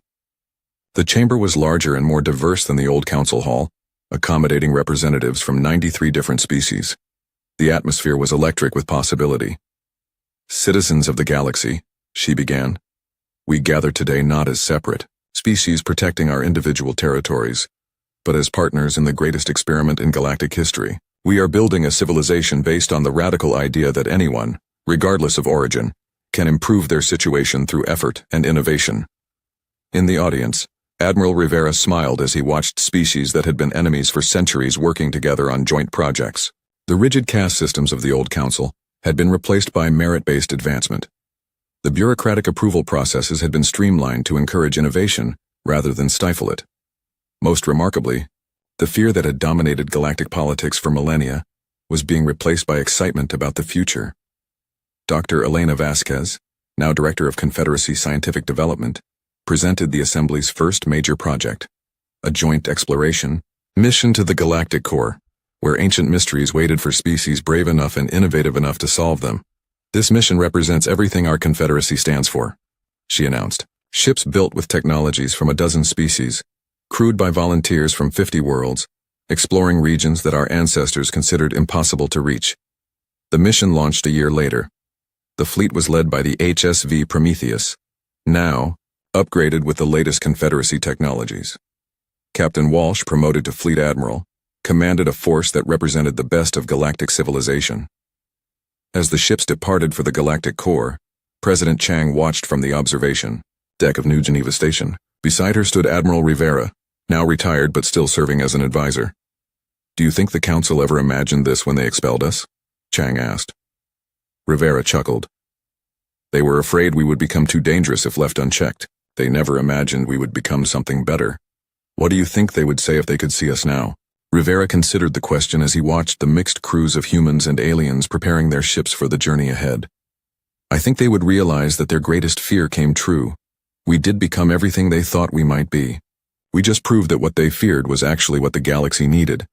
The chamber was larger and more diverse than the old council hall, accommodating representatives from 93 different species. The atmosphere was electric with possibility. Citizens of the galaxy, she began, we gather today not as separate species protecting our individual territories, but as partners in the greatest experiment in galactic history. We are building a civilization based on the radical idea that anyone, regardless of origin, can improve their situation through effort and innovation. In the audience, Admiral Rivera smiled as he watched species that had been enemies for centuries working together on joint projects. The rigid caste systems of the old council had been replaced by merit-based advancement. The bureaucratic approval processes had been streamlined to encourage innovation rather than stifle it. Most remarkably, the fear that had dominated galactic politics for millennia was being replaced by excitement about the future. Dr. Elena Vasquez, now Director of Confederacy Scientific Development, presented the Assembly's first major project, a joint exploration mission to the galactic core, where ancient mysteries waited for species brave enough and innovative enough to solve them. This mission represents everything our Confederacy stands for, she announced. Ships built with technologies from a dozen species, crewed by volunteers from 50 worlds, exploring regions that our ancestors considered impossible to reach. The mission launched a year later. The fleet was led by the HSV Prometheus, now upgraded with the latest Confederacy technologies. Captain Walsh, promoted to Fleet Admiral, commanded a force that represented the best of galactic civilization. As the ships departed for the galactic core, President Chang watched from the observation deck of New Geneva Station. Beside her stood Admiral Rivera, now retired but still serving as an advisor. Do you think the Council ever imagined this when they expelled us? Chang asked. Rivera chuckled. They were afraid we would become too dangerous if left unchecked. They never imagined we would become something better. What do you think they would say if they could see us now? Rivera considered the question as he watched the mixed crews of humans and aliens preparing their ships for the journey ahead. I think they would realize that their greatest fear came true. We did become everything they thought we might be. We just proved that what they feared was actually what the galaxy needed.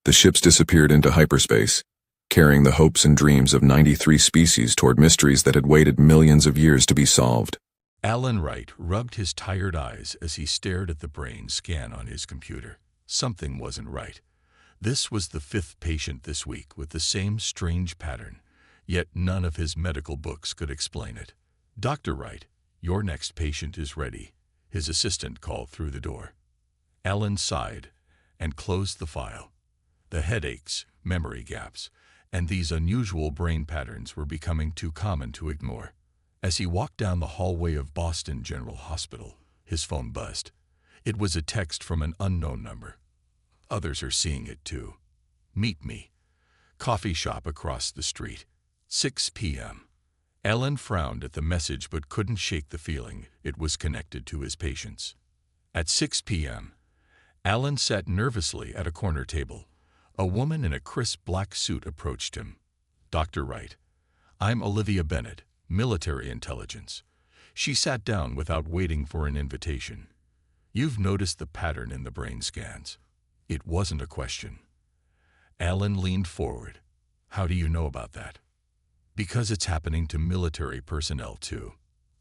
The ships disappeared into hyperspace, carrying the hopes and dreams of 93 species toward mysteries that had waited millions of years to be solved. Alan Wright rubbed his tired eyes as he stared at the brain scan on his computer. Something wasn't right. This was the 5th patient this week with the same strange pattern. yet none of his medical books could explain it. "Dr. Wright, your next patient is ready," his assistant called through the door. Alan sighed and closed the file. The headaches, memory gaps, and these unusual brain patterns were becoming too common to ignore. As he walked down the hallway of Boston General Hospital, his phone buzzed. It was a text from an unknown number. "Others are seeing it too. Meet me. Coffee shop across the street. 6 p.m. Alan frowned at the message but couldn't shake the feeling it was connected to his patients. At 6 p.m., Alan sat nervously at a corner table. A woman in a crisp black suit approached him. "Dr. Wright, I'm Olivia Bennett, military intelligence." She sat down without waiting for an invitation. "You've noticed the pattern in the brain scans." It wasn't a question. Alan leaned forward. "How do you know about that?" "Because it's happening to military personnel too.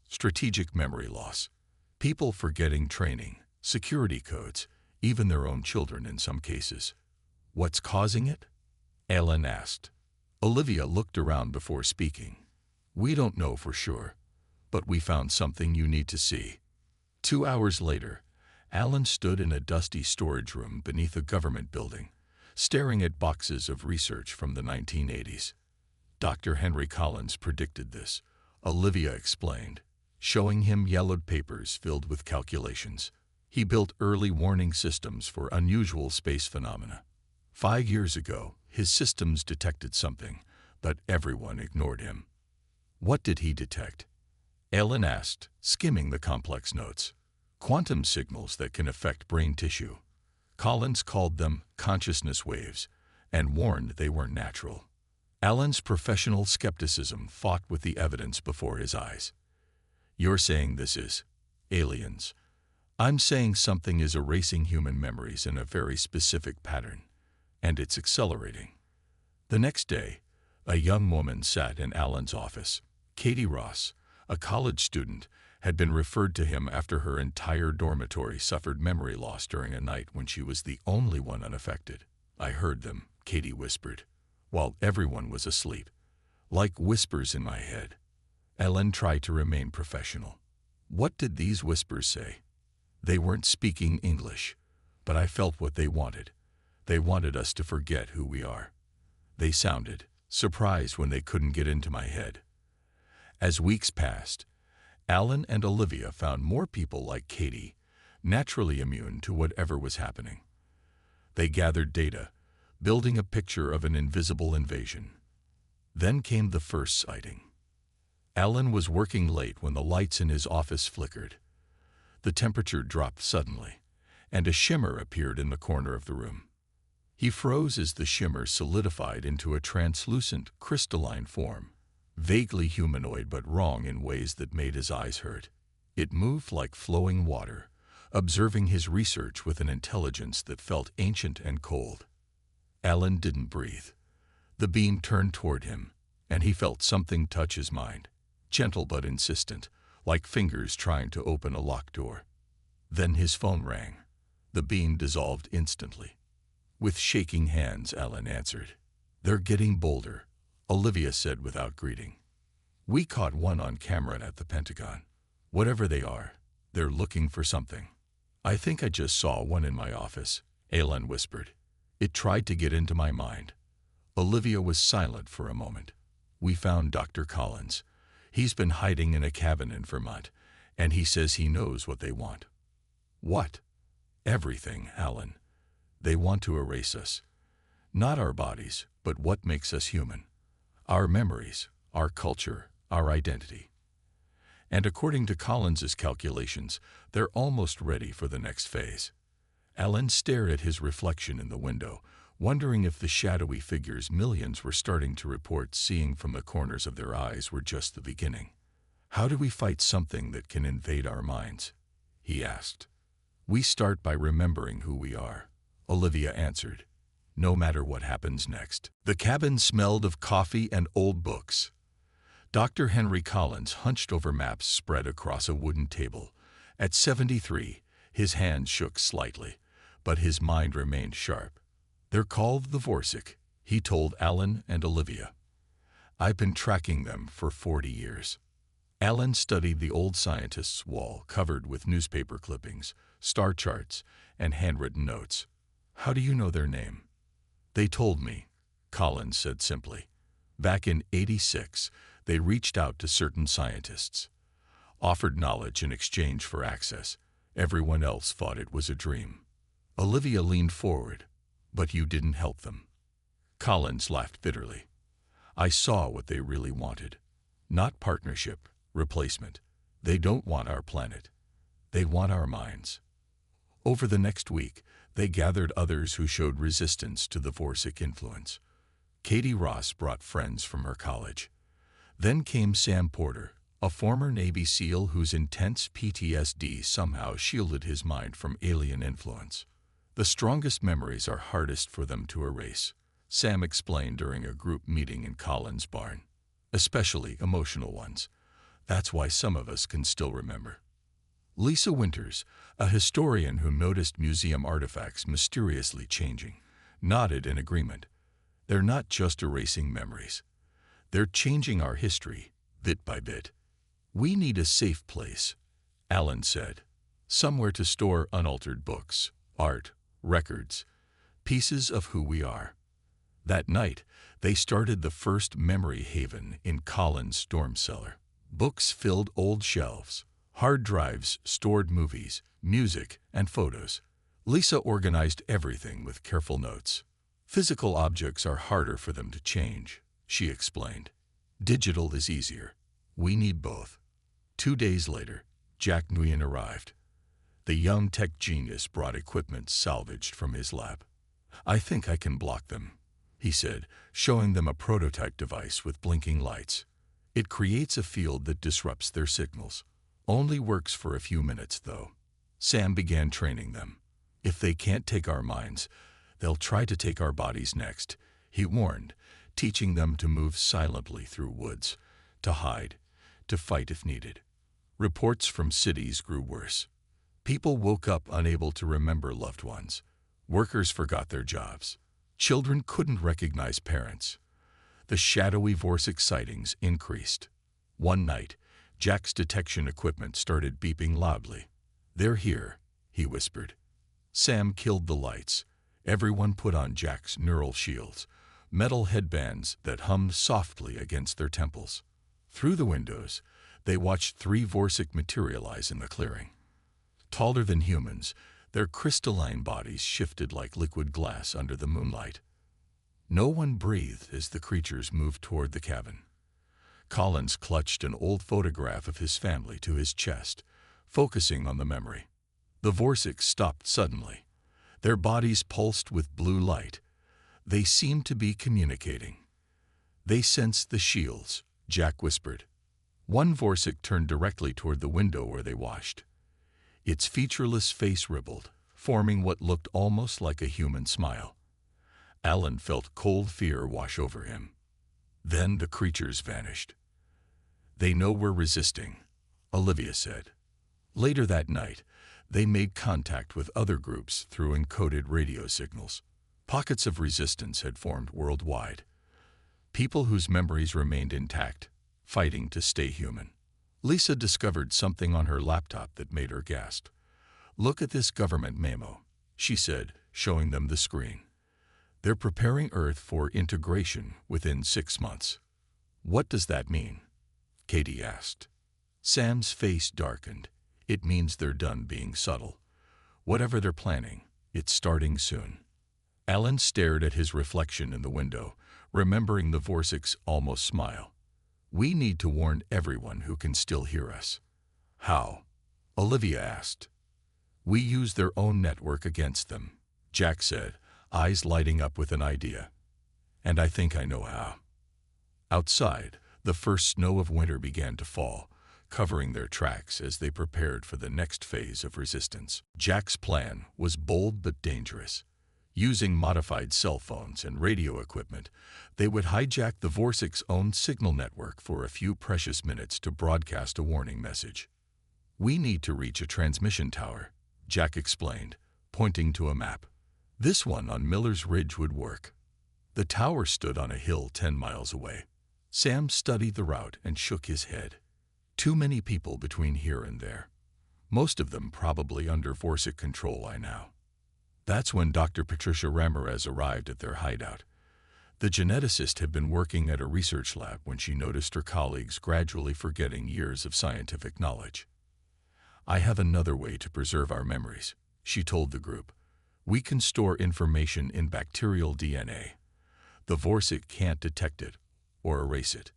Strategic memory loss. People forgetting training, security codes, even their own children in some cases." "What's causing it?" Alan asked. Olivia looked around before speaking. "We don't know for sure, but we found something you need to see." 2 hours later, Alan stood in a dusty storage room beneath a government building, staring at boxes of research from the 1980s. "Dr. Henry Collins predicted this," Olivia explained, showing him yellowed papers filled with calculations. "He built early warning systems for unusual space phenomena. 5 years ago, his systems detected something, but everyone ignored him." "What did he detect?" Alan asked, skimming the complex notes. "Quantum signals that can affect brain tissue. Collins called them consciousness waves and warned they weren't natural." Alan's professional skepticism fought with the evidence before his eyes. "You're saying this is aliens. I'm saying something is erasing human memories in a very specific pattern, and it's accelerating." The next day, a young woman sat in Alan's office. Katie Ross, a college student, had been referred to him after her entire dormitory suffered memory loss during a night when she was the only one unaffected. "I heard them," Katie whispered, "while everyone was asleep. Like whispers in my head." Alan tried to remain professional. "What did these whispers say?" "They weren't speaking English, but I felt what they wanted. They wanted us to forget who we are. They sounded surprised when they couldn't get into my head." As weeks passed, Alan and Olivia found more people like Katie, naturally immune to whatever was happening. They gathered data, building a picture of an invisible invasion. Then came the first sighting. Alan was working late when the lights in his office flickered. The temperature dropped suddenly, and a shimmer appeared in the corner of the room. He froze as the shimmer solidified into a translucent, crystalline form, vaguely humanoid but wrong in ways that made his eyes hurt. It moved like flowing water, observing his research with an intelligence that felt ancient and cold. Alan didn't breathe. The beam turned toward him, and he felt something touch his mind, gentle but insistent, like fingers trying to open a locked door. Then his phone rang. The beam dissolved instantly. With shaking hands, Alan answered. "They're getting bolder," Olivia said without greeting. "We caught one on camera at the Pentagon. Whatever they are, they're looking for something." "I think I just saw one in my office," Alan whispered. "It tried to get into my mind." Olivia was silent for a moment. "We found Dr. Collins. He's been hiding in a cabin in Vermont, and he says he knows what they want." "What?" "Everything, Alan. They want to erase us. Not our bodies, but what makes us human. Our memories, our culture, our identity. And according to Collins's calculations, they're almost ready for the next phase." Alan stared at his reflection in the window, wondering if the shadowy figures millions were starting to report seeing from the corners of their eyes were just the beginning. "How do we fight something that can invade our minds?" he asked. "We start by remembering who we are," Olivia answered, "no matter what happens next." The cabin smelled of coffee and old books. Dr. Henry Collins hunched over maps spread across a wooden table. At 73, his hands shook slightly, but his mind remained sharp. "They're called the Vorsic," he told Alan and Olivia. I've been tracking them for 40 years. Alan studied the old scientist's wall covered with newspaper clippings, star charts, and handwritten notes. How do you know their name? They told me, Collins said simply. Back in '86, they reached out to certain scientists, offered knowledge in exchange for access. Everyone else thought it was a dream. Olivia leaned forward. But you didn't help them. Collins laughed bitterly. I saw what they really wanted. Not partnership, replacement. They don't want our planet. They want our minds. Over the next week, they gathered others who showed resistance to the Vorsic influence. Katie Ross brought friends from her college. Then came Sam Porter, a former Navy SEAL whose intense PTSD somehow shielded his mind from alien influence. The strongest memories are hardest for them to erase, Sam explained during a group meeting in Collins' barn. Especially emotional ones. That's why some of us can still remember. Lisa Winters, a historian who noticed museum artifacts mysteriously changing, nodded in agreement. They're not just erasing memories. They're changing our history, bit by bit. We need a safe place, Alan said. Somewhere to store unaltered books, art, records, pieces of who we are. That night, they started the first memory haven in Collins' storm cellar. Books filled old shelves. Hard drives stored movies, music, and photos. Lisa organized everything with careful notes. Physical objects are harder for them to change, she explained. Digital is easier. We need both. 2 days later, Jack Nguyen arrived. The young tech genius brought equipment salvaged from his lab. I think I can block them, he said, showing them a prototype device with blinking lights. It creates a field that disrupts their signals. Only works for a few minutes, though. Sam began training them. If they can't take our minds, they'll try to take our bodies next, he warned, teaching them to move silently through woods, to hide, to fight if needed. Reports from cities grew worse. People woke up unable to remember loved ones. Workers forgot their jobs. Children couldn't recognize parents. The shadowy Vorsic sightings increased. One night, Jack's detection equipment started beeping loudly. They're here, he whispered. Sam killed the lights. Everyone put on Jack's neural shields, metal headbands that hummed softly against their temples. Through the windows, they watched 3 Vorsic materialize in the clearing. Taller than humans, their crystalline bodies shifted like liquid glass under the moonlight. No one breathed as the creatures moved toward the cabin. Collins clutched an old photograph of his family to his chest, focusing on the memory. The Vorsics stopped suddenly. Their bodies pulsed with blue light. They seemed to be communicating. They sensed the shields, Jack whispered. One Vorsic turned directly toward the window where they washed. Its featureless face rippled, forming what looked almost like a human smile. Alan felt cold fear wash over him. Then the creatures vanished. They know we're resisting, Olivia said. Later that night, they made contact with other groups through encoded radio signals. Pockets of resistance had formed worldwide. People whose memories remained intact, fighting to stay human. Lisa discovered something on her laptop that made her gasp. Look at this government memo, she said, showing them the screen. They're preparing Earth for integration within 6 months. What does that mean? Katie asked. Sam's face darkened. It means they're done being subtle. Whatever they're planning, it's starting soon. Alan stared at his reflection in the window, remembering the Vorsic's almost smile. We need to warn everyone who can still hear us. How? Olivia asked. We use their own network against them, Jack said, eyes lighting up with an idea. And I think I know how. Outside, the first snow of winter began to fall, covering their tracks as they prepared for the next phase of resistance. Jack's plan was bold but dangerous. Using modified cell phones and radio equipment, they would hijack the Vorsic's own signal network for a few precious minutes to broadcast a warning message. We need to reach a transmission tower, Jack explained, pointing to a map. This one on Miller's Ridge would work. The tower stood on a hill 10 miles away. Sam studied the route and shook his head. Too many people between here and there. Most of them probably under Vorsic control by now. That's when Dr. Patricia Ramirez arrived at their hideout. The geneticist had been working at a research lab when she noticed her colleagues gradually forgetting years of scientific knowledge. "I have another way to preserve our memories," she told the group. "We can store information in bacterial DNA. The Vorsic can't detect it or erase it."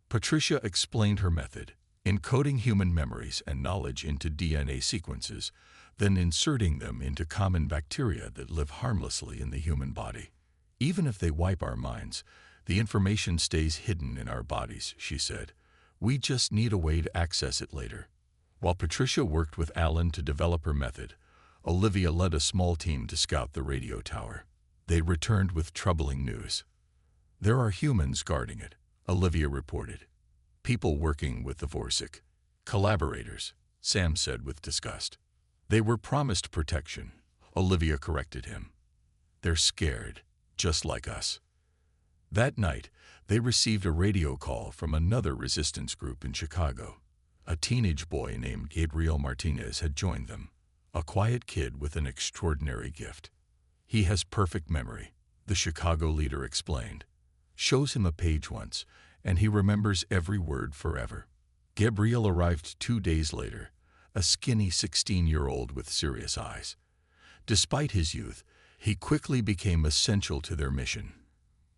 Patricia explained her method, encoding human memories and knowledge into DNA sequences, then inserting them into common bacteria that live harmlessly in the human body. "Even if they wipe our minds, the information stays hidden in our bodies," she said. "We just need a way to access it later." While Patricia worked with Alan to develop her method, Olivia led a small team to scout the radio tower. They returned with troubling news. "There are humans guarding it," Olivia reported. "People working with the Vorsic. Collaborators," Sam said with disgust. "They were promised protection," Olivia corrected him. "They're scared, just like us." That night, they received a radio call from another resistance group in Chicago. A teenage boy named Gabriel Martinez had joined them, a quiet kid with an extraordinary gift. "He has perfect memory," the Chicago leader explained. "Shows him a page once, and he remembers every word forever." Gabriel arrived 2 days later, a skinny 16-year-old with serious eyes. Despite his youth, he quickly became essential to their mission,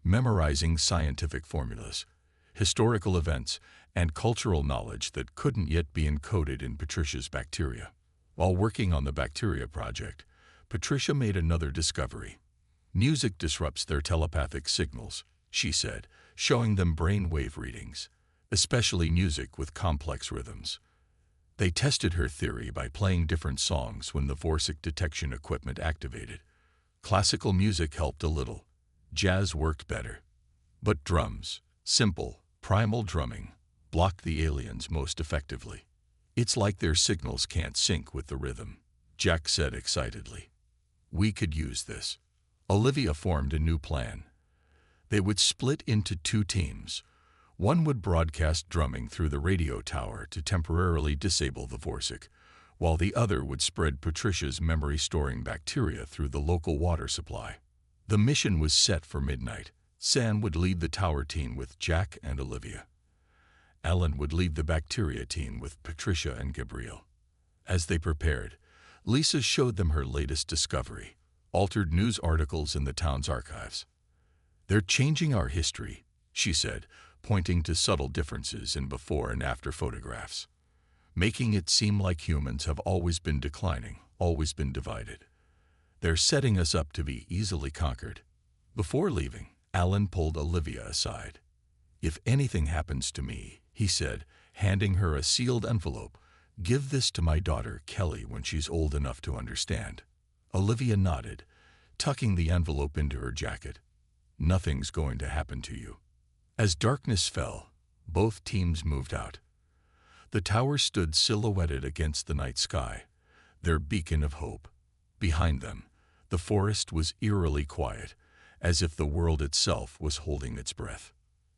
memorizing scientific formulas, historical events, and cultural knowledge that couldn't yet be encoded in Patricia's bacteria. While working on the bacteria project, Patricia made another discovery. "Music disrupts their telepathic signals," she said, showing them brainwave readings, especially music with complex rhythms. They tested her theory by playing different songs when the Vorsic detection equipment activated. Classical music helped a little. Jazz worked better. But drums, simple, primal drumming, blocked the aliens most effectively. "It's like their signals can't sync with the rhythm," Jack said excitedly. "We could use this." Olivia formed a new plan. They would split into 2 teams. One would broadcast drumming through the radio tower to temporarily disable the Vorsic, while the other would spread Patricia's memory-storing bacteria through the local water supply. The mission was set for midnight. Sam would lead the tower team with Jack and Olivia. Alan would lead the bacteria team with Patricia and Gabriel. As they prepared, Lisa showed them her latest discovery, altered news articles in the town's archives. "They're changing our history," she said, pointing to subtle differences in before and after photographs, "making it seem like humans have always been declining, always been divided. They're setting us up to be easily conquered." Before leaving, Alan pulled Olivia aside. "If anything happens to me," he said, handing her a sealed envelope, "give this to my daughter, Kelly, when she's old enough to understand." Olivia nodded, tucking the envelope into her jacket. "Nothing's going to happen to you." As darkness fell, both teams moved out. The tower stood silhouetted against the night sky, their beacon of hope. Behind them, the forest was eerily quiet, as if the world itself was holding its breath.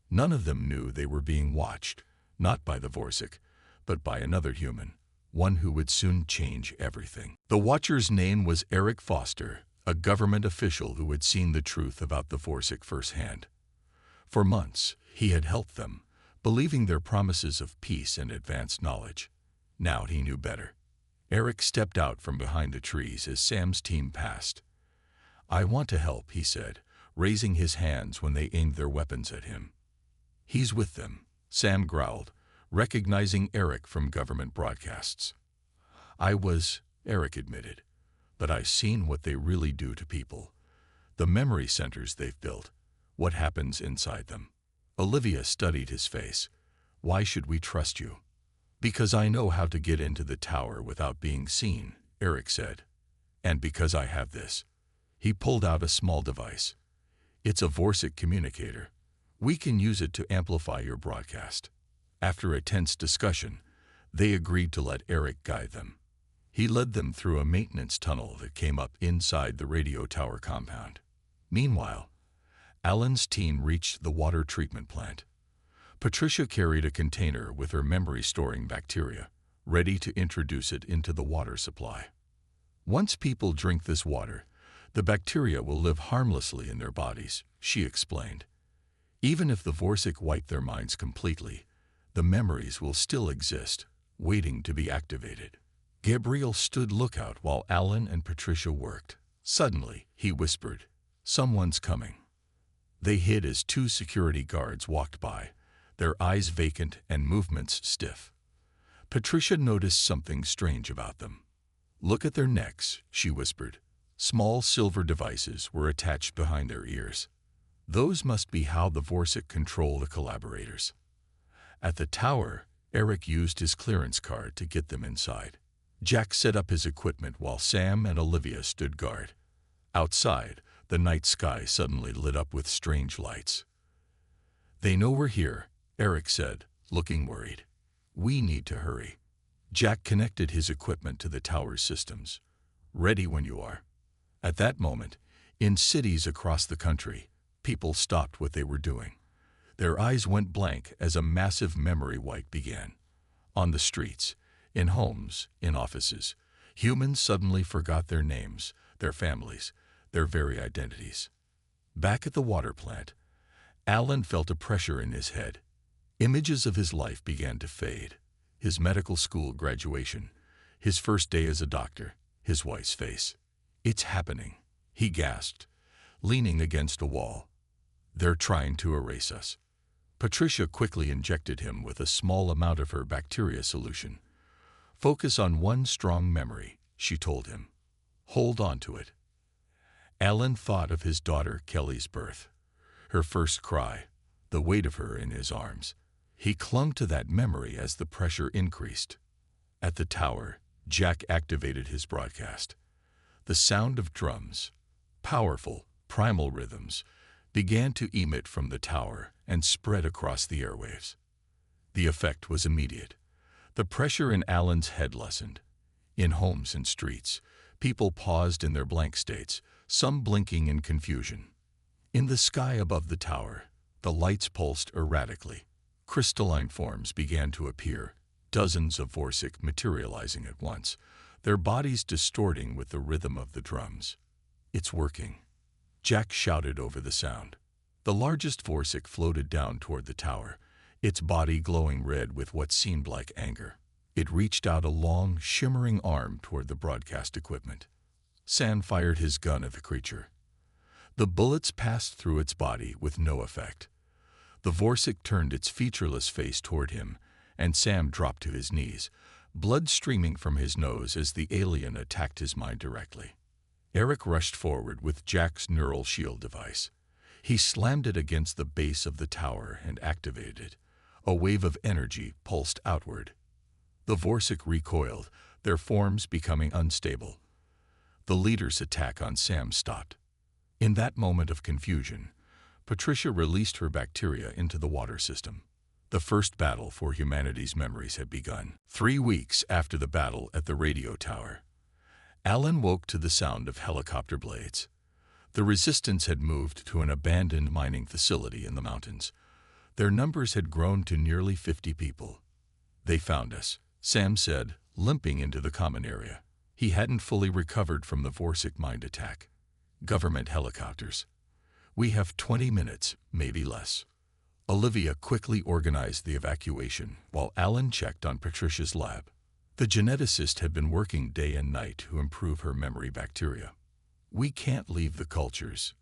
None of them knew they were being watched, not by the Vorsic, but by another human, one who would soon change everything. The watcher's name was Eric Foster, a government official who had seen the truth about the Vorsic firsthand. For months, he had helped them, believing their promises of peace and advanced knowledge. Now he knew better. Eric stepped out from behind the trees as Sam's team passed. "I want to help," he said, raising his hands when they aimed their weapons at him. "He's with them," Sam growled, recognizing Eric from government broadcasts. Eric admitted, "but I've seen what they really do to people. The memory centers they've built, what happens inside them." Olivia studied his face. "Why should we trust you?" "Because I know how to get into the tower without being seen," Eric said. "And because I have this." He pulled out a small device. "It's a Vorsic communicator. We can use it to amplify your broadcast." After a tense discussion, they agreed to let Eric guide them. He led them through a maintenance tunnel that came up inside the radio tower compound. Meanwhile, Alan's team reached the water treatment plant. Patricia carried a container with her memory-storing bacteria, ready to introduce it into the water supply. Once people drink this water, the bacteria will live harmlessly in their bodies, she explained. Even if the Vorsic wipe their minds completely, the memories will still exist, waiting to be activated. Gabriel stood lookout while Alan and Patricia worked. Suddenly, he whispered, "Someone's coming." They hid as two security guards walked by, their eyes vacant and movements stiff. Patricia noticed something strange about them. "Look at their necks," she whispered. Small silver devices were attached behind their ears. Those must be how the Vorsic control the collaborators. At the tower, Eric used his clearance card to get them inside. Jack set up his equipment while Sam and Olivia stood guard. Outside, the night sky suddenly lit up with strange lights. "They know we're here," Eric said, looking worried. "We need to hurry." Jack connected his equipment to the tower's systems. "Ready when you are." At that moment, in cities across the country, people stopped what they were doing. Their eyes went blank as a massive memory wipe began. On the streets, in homes, in offices, humans suddenly forgot their names, their families, their very identities. Back at the water plant, Alan felt a pressure in his head. Images of his life began to fade. His medical school graduation, his first day as a doctor, his wife's face. "It's happening," he gasped, leaning against a wall. "They're trying to erase us." Patricia quickly injected him with a small amount of her bacteria solution. "Focus on one strong memory," she told him. "Hold on to it." Alan thought of his daughter Kelly's birth. Her first cry, the weight of her in his arms. He clung to that memory as the pressure increased. At the tower, Jack activated his broadcast. The sound of drums, powerful, primal rhythms, began to emit from the tower and spread across the airwaves. The effect was immediate. The pressure in Alan's head lessened. In homes and streets, people paused in their blank states, some blinking in confusion. In the sky above the tower, the lights pulsed erratically. Crystalline forms began to appear, dozens of Vorsic materializing at once, their bodies distorting with the rhythm of the drums. "It's working," Jack shouted over the sound. The largest Vorsic floated down toward the tower, its body glowing red with what seemed like anger. It reached out a long, shimmering arm toward the broadcast equipment. Sam fired his gun at the creature. The bullets passed through its body with no effect. The Vorsic turned its featureless face toward him, and Sam dropped to his knees, blood streaming from his nose as the alien attacked his mind directly. Eric rushed forward with Jack's neural shield device. He slammed it against the base of the tower and activated it. A wave of energy pulsed outward. The Vorsic recoiled, their forms becoming unstable. The leader's attack on Sam stopped. In that moment of confusion, Patricia released her bacteria into the water system. The first battle for humanity's memories had begun. 3 weeks after the battle at the radio tower, Alan woke to the sound of helicopter blades. The resistance had moved to an abandoned mining facility in the mountains. Their numbers had grown to nearly 50 people. "They found us," Sam said, limping into the common area. He hadn't fully recovered from the Vorsic mind attack. "Government helicopters. We have 20 minutes, maybe less." Olivia quickly organized the evacuation while Alan checked on Patricia's lab. The geneticist had been working day and night to improve her memory bacteria. "We can't leave the cultures,"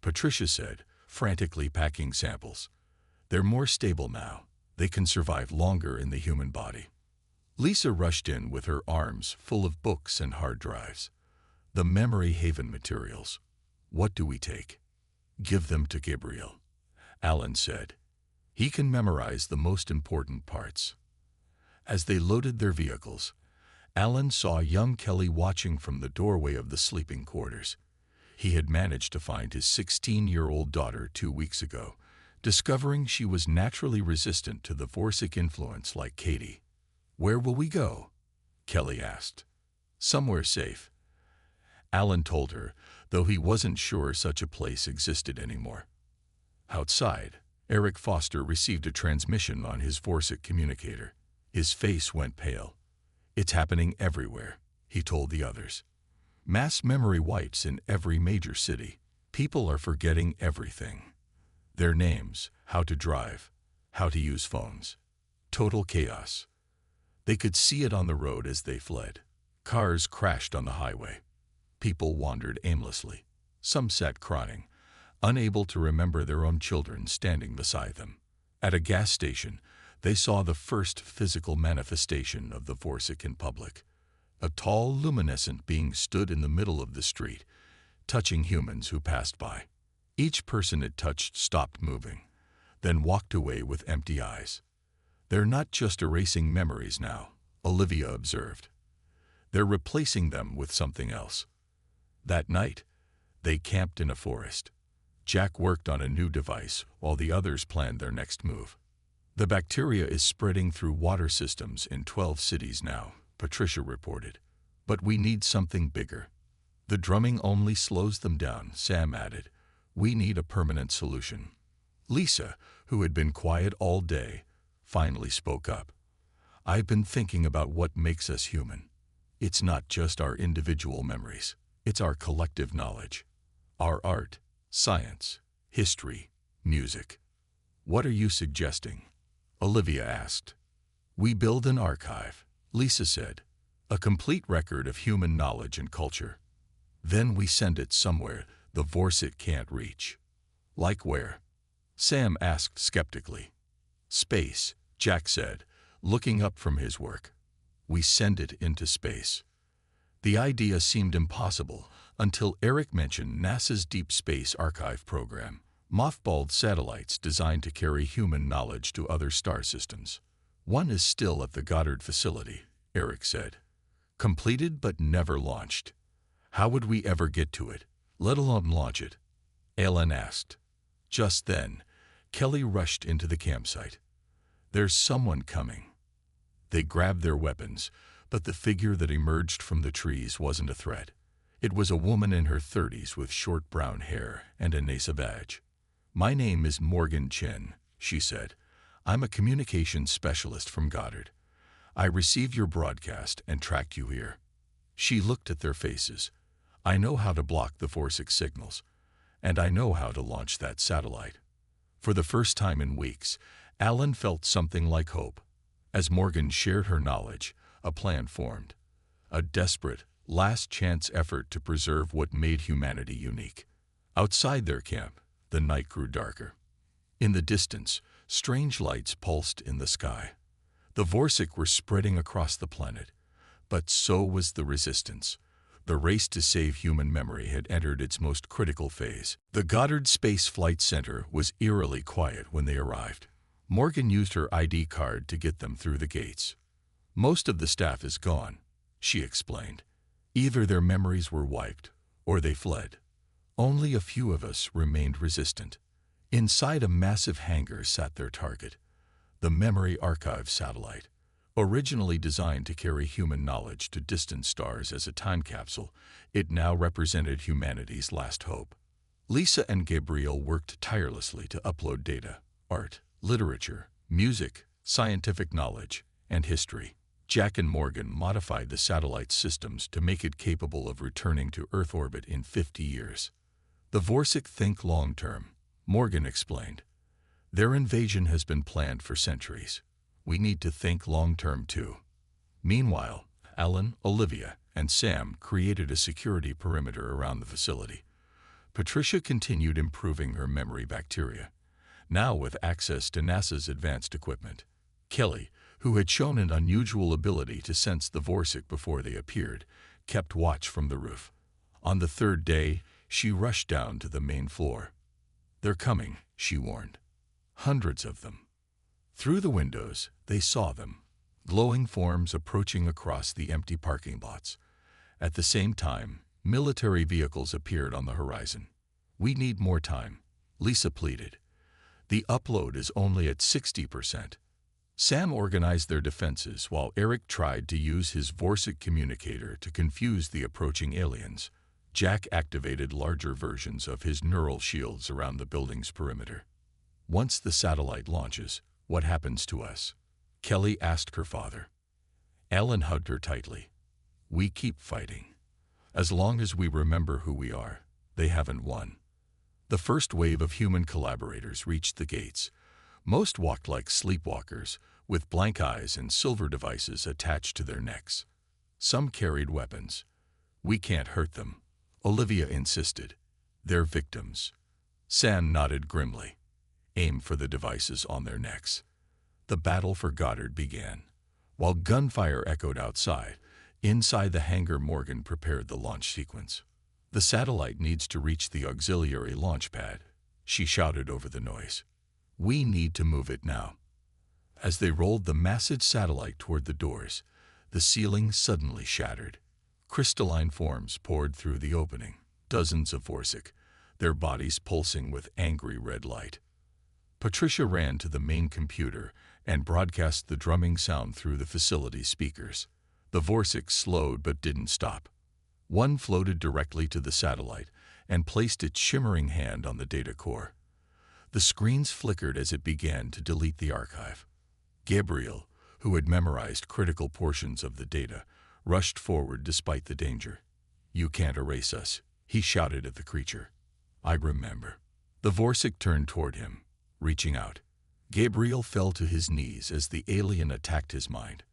Patricia said, frantically packing samples. "They're more stable now. They can survive longer in the human body." Lisa rushed in with her arms full of books and hard drives. "The memory haven materials. What do we take?" "Give them to Gabriel," Alan said. "He can memorize the most important parts." As they loaded their vehicles, Alan saw young Kelly watching from the doorway of the sleeping quarters. He had managed to find his 16-year-old daughter 2 weeks ago, discovering she was naturally resistant to the Vorsic influence like Katie. "Where will we go?" Kelly asked. "Somewhere safe," Alan told her, though he wasn't sure such a place existed anymore. "Outside," Eric Foster received a transmission on his Vorsic communicator. His face went pale. "It's happening everywhere," he told the others. "Mass memory wipes in every major city. People are forgetting everything. Their names, how to drive, how to use phones. Total chaos." They could see it on the road as they fled. Cars crashed on the highway. People wandered aimlessly. Some sat crying, unable to remember their own children standing beside them. At a gas station, they saw the first physical manifestation of the Vorsic in public. A tall, luminescent being stood in the middle of the street, touching humans who passed by. Each person it touched stopped moving, then walked away with empty eyes. "They're not just erasing memories now," Olivia observed. "They're replacing them with something else." That night, they camped in a forest. Jack worked on a new device while the others planned their next move. "The bacteria is spreading through water systems in 12 cities now," Patricia reported. "But we need something bigger." "The drumming only slows them down," Sam added. "We need a permanent solution." Lisa, who had been quiet all day, finally spoke up. "I've been thinking about what makes us human. It's not just our individual memories. It's our collective knowledge. Our art, science, history, music." "What are you suggesting?" Olivia asked. "We build an archive," Lisa said. "A complete record of human knowledge and culture. Then we send it somewhere the Vorsic can't reach." "Like where?" Sam asked skeptically. "Space," Jack said, looking up from his work. "We send it into space." The idea seemed impossible until Eric mentioned NASA's Deep Space Archive program, mothballed satellites designed to carry human knowledge to other star systems. "One is still at the Goddard facility," Eric said. "Completed but never launched. How would we ever get to it, let alone launch it?" Ellen asked. Just then, Kelly rushed into the campsite. "There's someone coming." They grabbed their weapons, but the figure that emerged from the trees wasn't a threat. It was a woman in her 30s with short brown hair and a NASA badge. "My name is Morgan Chin," she said. "I'm a communications specialist from Goddard. I received your broadcast and tracked you here." She looked at their faces. "I know how to block the Vorsic signals, and I know how to launch that satellite." For the first time in weeks, Alan felt something like hope. As Morgan shared her knowledge, a plan formed. A desperate, last-chance effort to preserve what made humanity unique. Outside their camp, the night grew darker. In the distance, strange lights pulsed in the sky. The Vorsic were spreading across the planet, but so was the resistance. The race to save human memory had entered its most critical phase. The Goddard Space Flight Center was eerily quiet when they arrived. Morgan used her ID card to get them through the gates. "Most of the staff is gone," she explained. "Either their memories were wiped, or they fled. Only a few of us remained resistant." Inside a massive hangar sat their target, the Memory Archive satellite. Originally designed to carry human knowledge to distant stars as a time capsule, it now represented humanity's last hope. Lisa and Gabriel worked tirelessly to upload data, art, literature, music, scientific knowledge, and history. Jack and Morgan modified the satellite's systems to make it capable of returning to Earth orbit in 50 years. "The Vorsic think long-term," Morgan explained. "Their invasion has been planned for centuries. We need to think long-term too." Meanwhile, Alan, Olivia, and Sam created a security perimeter around the facility. Patricia continued improving her memory bacteria, now with access to NASA's advanced equipment. Kelly, who had shown an unusual ability to sense the Vorsic before they appeared, kept watch from the roof. On the third day, she rushed down to the main floor. "They're coming," she warned. "Hundreds of them." Through the windows, they saw them, glowing forms approaching across the empty parking lots. At the same time, military vehicles appeared on the horizon. "We need more time," Lisa pleaded. "The upload is only at 60%. Sam organized their defenses while Eric tried to use his Vorsic communicator to confuse the approaching aliens. Jack activated larger versions of his neural shields around the building's perimeter. Once the satellite launches, what happens to us? Kelly asked her father. Alan hugged her tightly. We keep fighting. As long as we remember who we are, they haven't won. The first wave of human collaborators reached the gates. Most walked like sleepwalkers, with blank eyes and silver devices attached to their necks. Some carried weapons. We can't hurt them, Olivia insisted. They're victims. Sam nodded grimly. Aim for the devices on their necks. The battle for Goddard began. While gunfire echoed outside, inside the hangar Morgan prepared the launch sequence. The satellite needs to reach the auxiliary launch pad, she shouted over the noise. We need to move it now. As they rolled the massive satellite toward the doors, the ceiling suddenly shattered. Crystalline forms poured through the opening, dozens of Vorsic, their bodies pulsing with angry red light. Patricia ran to the main computer and broadcast the drumming sound through the facility's speakers. The Vorsic slowed but didn't stop. One floated directly to the satellite and placed its shimmering hand on the data core. The screens flickered as it began to delete the archive. Gabriel, who had memorized critical portions of the data, rushed forward despite the danger. You can't erase us, he shouted at the creature. I remember. The Vorsic turned toward him, reaching out. Gabriel fell to his knees as the alien attacked his mind.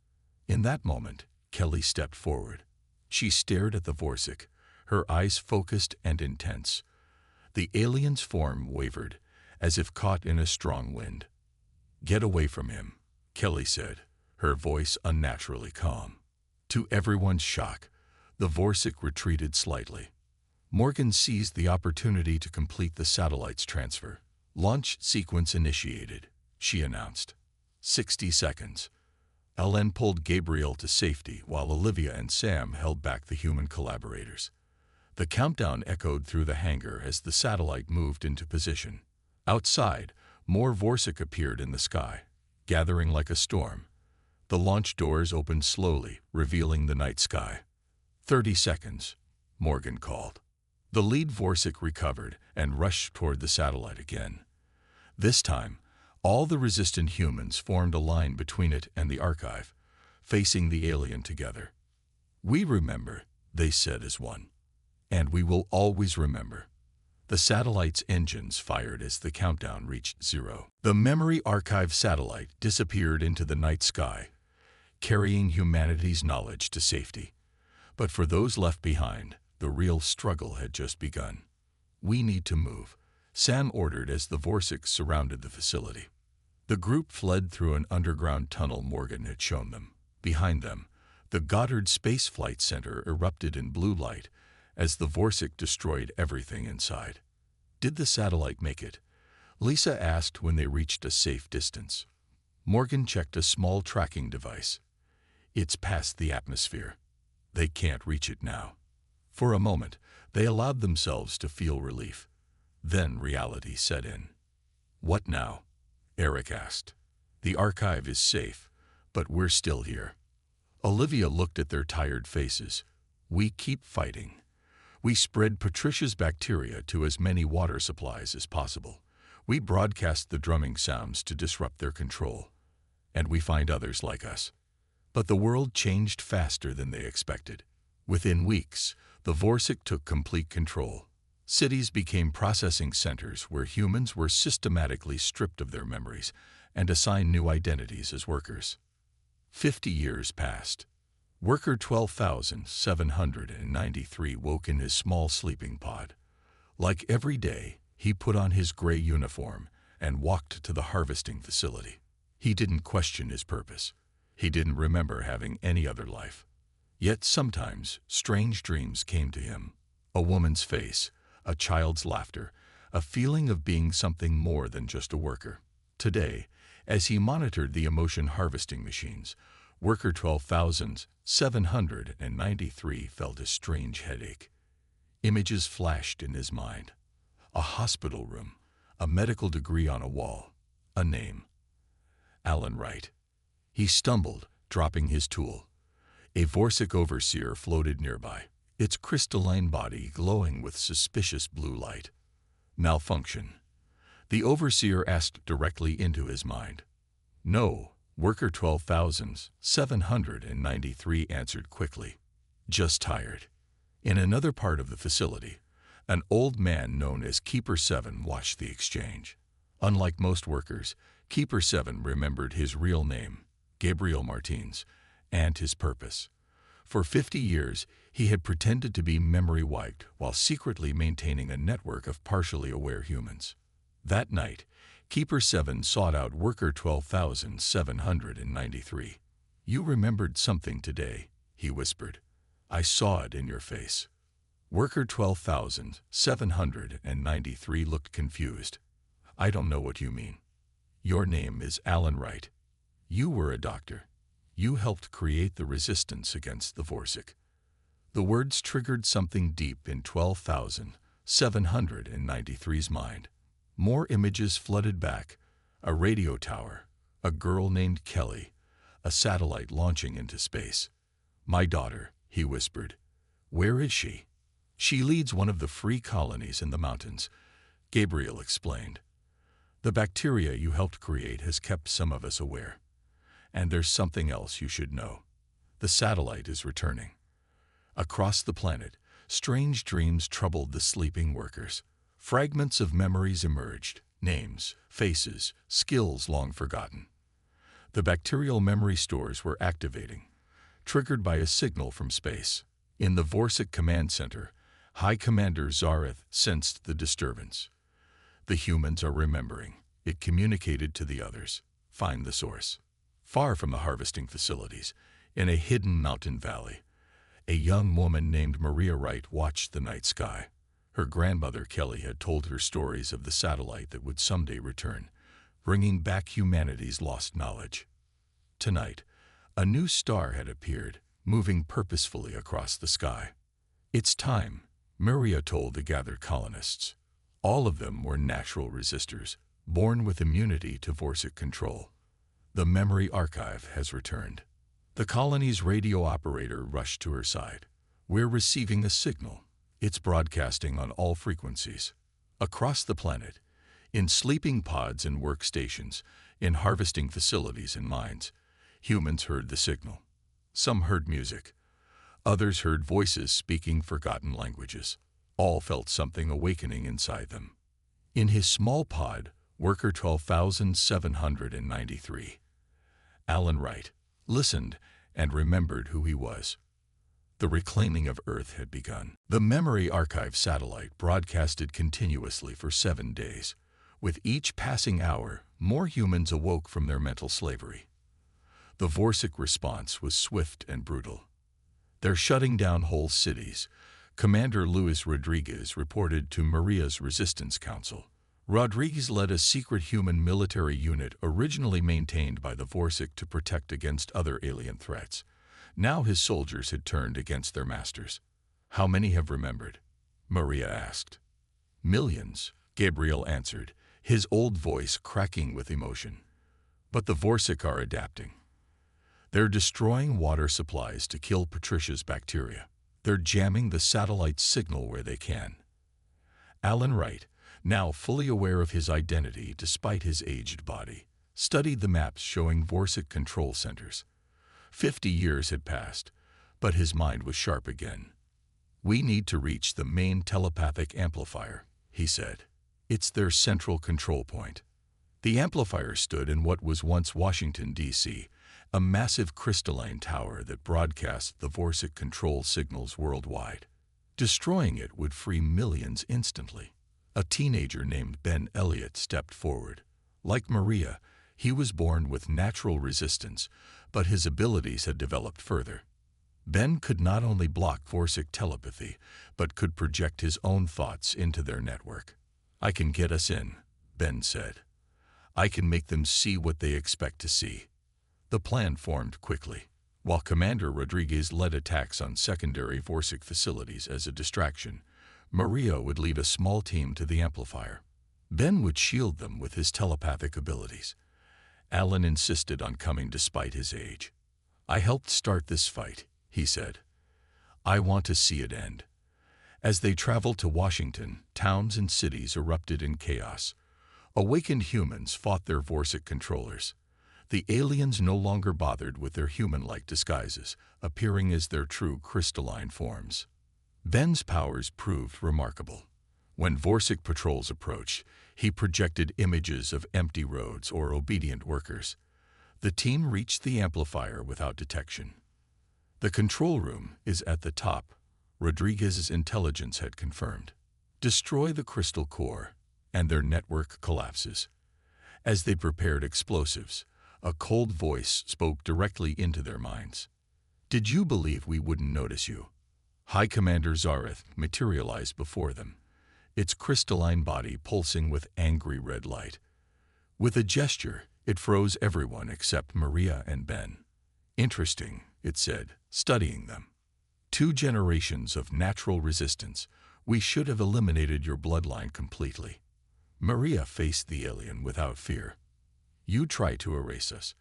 In that moment, Kelly stepped forward. She stared at the Vorsic, her eyes focused and intense. The alien's form wavered, as if caught in a strong wind. Get away from him, Kelly said, her voice unnaturally calm. To everyone's shock, the Vorsic retreated slightly. Morgan seized the opportunity to complete the satellite's transfer. Launch sequence initiated, she announced. 60 seconds. Ellen pulled Gabriel to safety while Olivia and Sam held back the human collaborators. The countdown echoed through the hangar as the satellite moved into position. Outside, more Vorsic appeared in the sky, gathering like a storm. The launch doors opened slowly, revealing the night sky. 30 seconds, Morgan called. The lead Vorsic recovered and rushed toward the satellite again. This time, all the resistant humans formed a line between it and the archive, facing the alien together. We remember, they said as one. And we will always remember. The satellite's engines fired as the countdown reached 0. The memory archive satellite disappeared into the night sky, carrying humanity's knowledge to safety. But for those left behind, the real struggle had just begun. We need to move, Sam ordered as the Vorsic surrounded the facility. The group fled through an underground tunnel Morgan had shown them. Behind them, the Goddard Space Flight Center erupted in blue light as the Vorsic destroyed everything inside. Did the satellite make it? Lisa asked when they reached a safe distance. Morgan checked a small tracking device. It's past the atmosphere. They can't reach it now. For a moment, they allowed themselves to feel relief. Then reality set in. What now? Eric asked. The archive is safe, but we're still here. Olivia looked at their tired faces. We keep fighting. We spread Patricia's bacteria to as many water supplies as possible. We broadcast the drumming sounds to disrupt their control. And we find others like us. But the world changed faster than they expected. Within weeks, the Vorsic took complete control. Cities became processing centers where humans were systematically stripped of their memories and assigned new identities as workers. 50 years passed. Worker 12,793 woke in his small sleeping pod. Like every day, he put on his gray uniform and walked to the harvesting facility. He didn't question his purpose. He didn't remember having any other life. Yet sometimes strange dreams came to him. A woman's face, a child's laughter, a feeling of being something more than just a worker. Today, as he monitored the emotion harvesting machines, Worker 12,793 felt a strange headache. Images flashed in his mind. A hospital room, a medical degree on a wall, a name. Alan Wright. He stumbled, dropping his tool. A Vorsic overseer floated nearby, its crystalline body glowing with suspicious blue light. Malfunction. The overseer asked directly into his mind. No, worker 12,793 answered quickly. Just tired. In another part of the facility, an old man known as Keeper 7 watched the exchange. Unlike most workers, Keeper 7 remembered his real name, Gabriel Martins, and his purpose. For 50 years, he had pretended to be memory wiped while secretly maintaining a network of partially aware humans. That night, Keeper 7 sought out worker 12,793. You remembered something today, he whispered. I saw it in your face. Worker 12,793 looked confused. I don't know what you mean. Your name is Alan Wright. You were a doctor. You helped create the resistance against the Vorsic. The words triggered something deep in 12,793's mind. More images flooded back. A radio tower, a girl named Kelly, a satellite launching into space. My daughter, he whispered. Where is she? She leads one of the free colonies in the mountains, Gabriel explained. The bacteria you helped create has kept some of us aware. And there's something else you should know. The satellite is returning. Across the planet, strange dreams troubled the sleeping workers. Fragments of memories emerged, names, faces, skills long forgotten. The bacterial memory stores were activating, triggered by a signal from space. In the Vorsic Command Center, High Commander Zareth sensed the disturbance. The humans are remembering. It communicated to the others. Find the source. Far from the harvesting facilities, in a hidden mountain valley, a young woman named Maria Wright watched the night sky. Her grandmother Kelly had told her stories of the satellite that would someday return, bringing back humanity's lost knowledge. Tonight, a new star had appeared, moving purposefully across the sky. It's time, Maria told the gathered colonists. All of them were natural resistors, born with immunity to Vorsic control. The memory archive has returned. The colony's radio operator rushed to her side. We're receiving a signal. It's broadcasting on all frequencies. Across the planet, in sleeping pods and workstations, in harvesting facilities and mines, humans heard the signal. Some heard music. Others heard voices speaking forgotten languages. All felt something awakening inside them. In his small pod, worker 12,793, Alan Wright listened and remembered who he was. The reclaiming of Earth had begun. The Memory Archive satellite broadcasted continuously for 7 days. With each passing hour, more humans awoke from their mental slavery. The Vorsic response was swift and brutal. They're shutting down whole cities, Commander Luis Rodriguez reported to Maria's Resistance Council. Rodriguez led a secret human military unit originally maintained by the Vorsic to protect against other alien threats. Now his soldiers had turned against their masters. How many have remembered? Maria asked. Millions, Gabriel answered, his old voice cracking with emotion. But the Vorsic are adapting. They're destroying water supplies to kill Patricia's bacteria. They're jamming the satellite signal where they can. Alan Wright, now fully aware of his identity despite his aged body, studied the maps showing Vorsic control centers. 50 years had passed, but his mind was sharp again. We need to reach the main telepathic amplifier, he said. It's their central control point. The amplifier stood in what was once Washington, D.C., a massive crystalline tower that broadcast the Vorsic control signals worldwide. Destroying it would free millions instantly. A teenager named Ben Elliott stepped forward. Like Maria, he was born with natural resistance, but his abilities had developed further. Ben could not only block Vorsic telepathy, but could project his own thoughts into their network. I can get us in, Ben said. I can make them see what they expect to see. The plan formed quickly. While Commander Rodriguez led attacks on secondary Vorsic facilities as a distraction, Maria would lead a small team to the amplifier. Ben would shield them with his telepathic abilities. Alan insisted on coming despite his age. I helped start this fight, he said. I want to see it end. As they traveled to Washington, towns and cities erupted in chaos. Awakened humans fought their Vorsic controllers. The aliens no longer bothered with their human-like disguises, appearing as their true crystalline forms. Ben's powers proved remarkable. When Vorsic patrols approached, he projected images of empty roads or obedient workers. The team reached the amplifier without detection. The control room is at the top, Rodriguez's intelligence had confirmed. Destroy the crystal core, and their network collapses. As they prepared explosives, a cold voice spoke directly into their minds. Did you believe we wouldn't notice you? High Commander Zareth materialized before them, its crystalline body pulsing with angry red light. With a gesture, it froze everyone except Maria and Ben. Interesting, it said, studying them. 2 generations of natural resistance. We should have eliminated your bloodline completely. Maria faced the alien without fear. You try to erase us,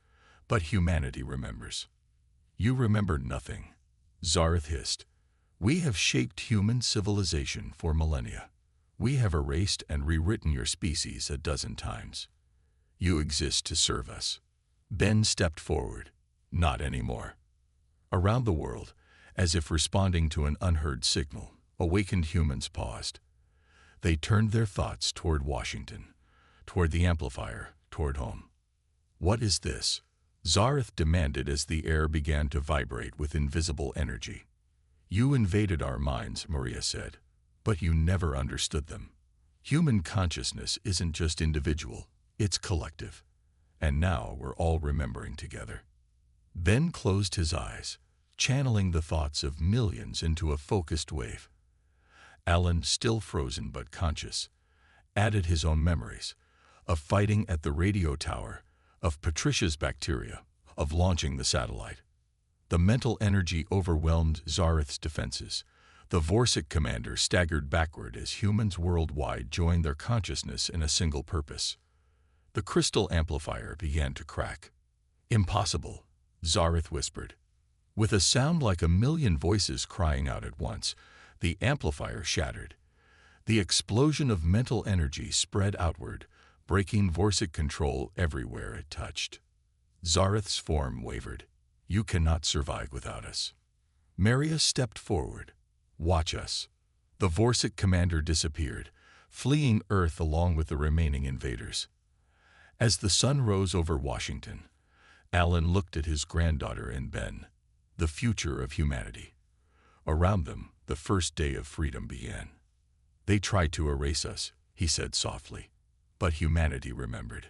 but humanity remembers. You remember nothing, Zareth hissed. We have shaped human civilization for millennia. We have erased and rewritten your species a dozen times. You exist to serve us. Ben stepped forward. Not anymore. Around the world, as if responding to an unheard signal, awakened humans paused. They turned their thoughts toward Washington, toward the amplifier, toward home. What is this? Zareth demanded as the air began to vibrate with invisible energy. You invaded our minds, Maria said, but you never understood them. Human consciousness isn't just individual, it's collective. And now we're all remembering together. Ben closed his eyes, channeling the thoughts of millions into a focused wave. Alan, still frozen but conscious, added his own memories of fighting at the radio tower, of Patricia's bacteria, of launching the satellite. The mental energy overwhelmed Zareth's defenses. The Vorsic commander staggered backward as humans worldwide joined their consciousness in a single purpose. The crystal amplifier began to crack. Impossible, Zareth whispered. With a sound like a million voices crying out at once, the amplifier shattered. The explosion of mental energy spread outward, breaking Vorsic control everywhere it touched. Zareth's form wavered. You cannot survive without us. Maria stepped forward. Watch us. The Vorsic commander disappeared, fleeing Earth along with the remaining invaders. As the sun rose over Washington, Alan looked at his granddaughter and Ben, the future of humanity. Around them, the first day of freedom began. They tried to erase us, he said softly, but humanity remembered.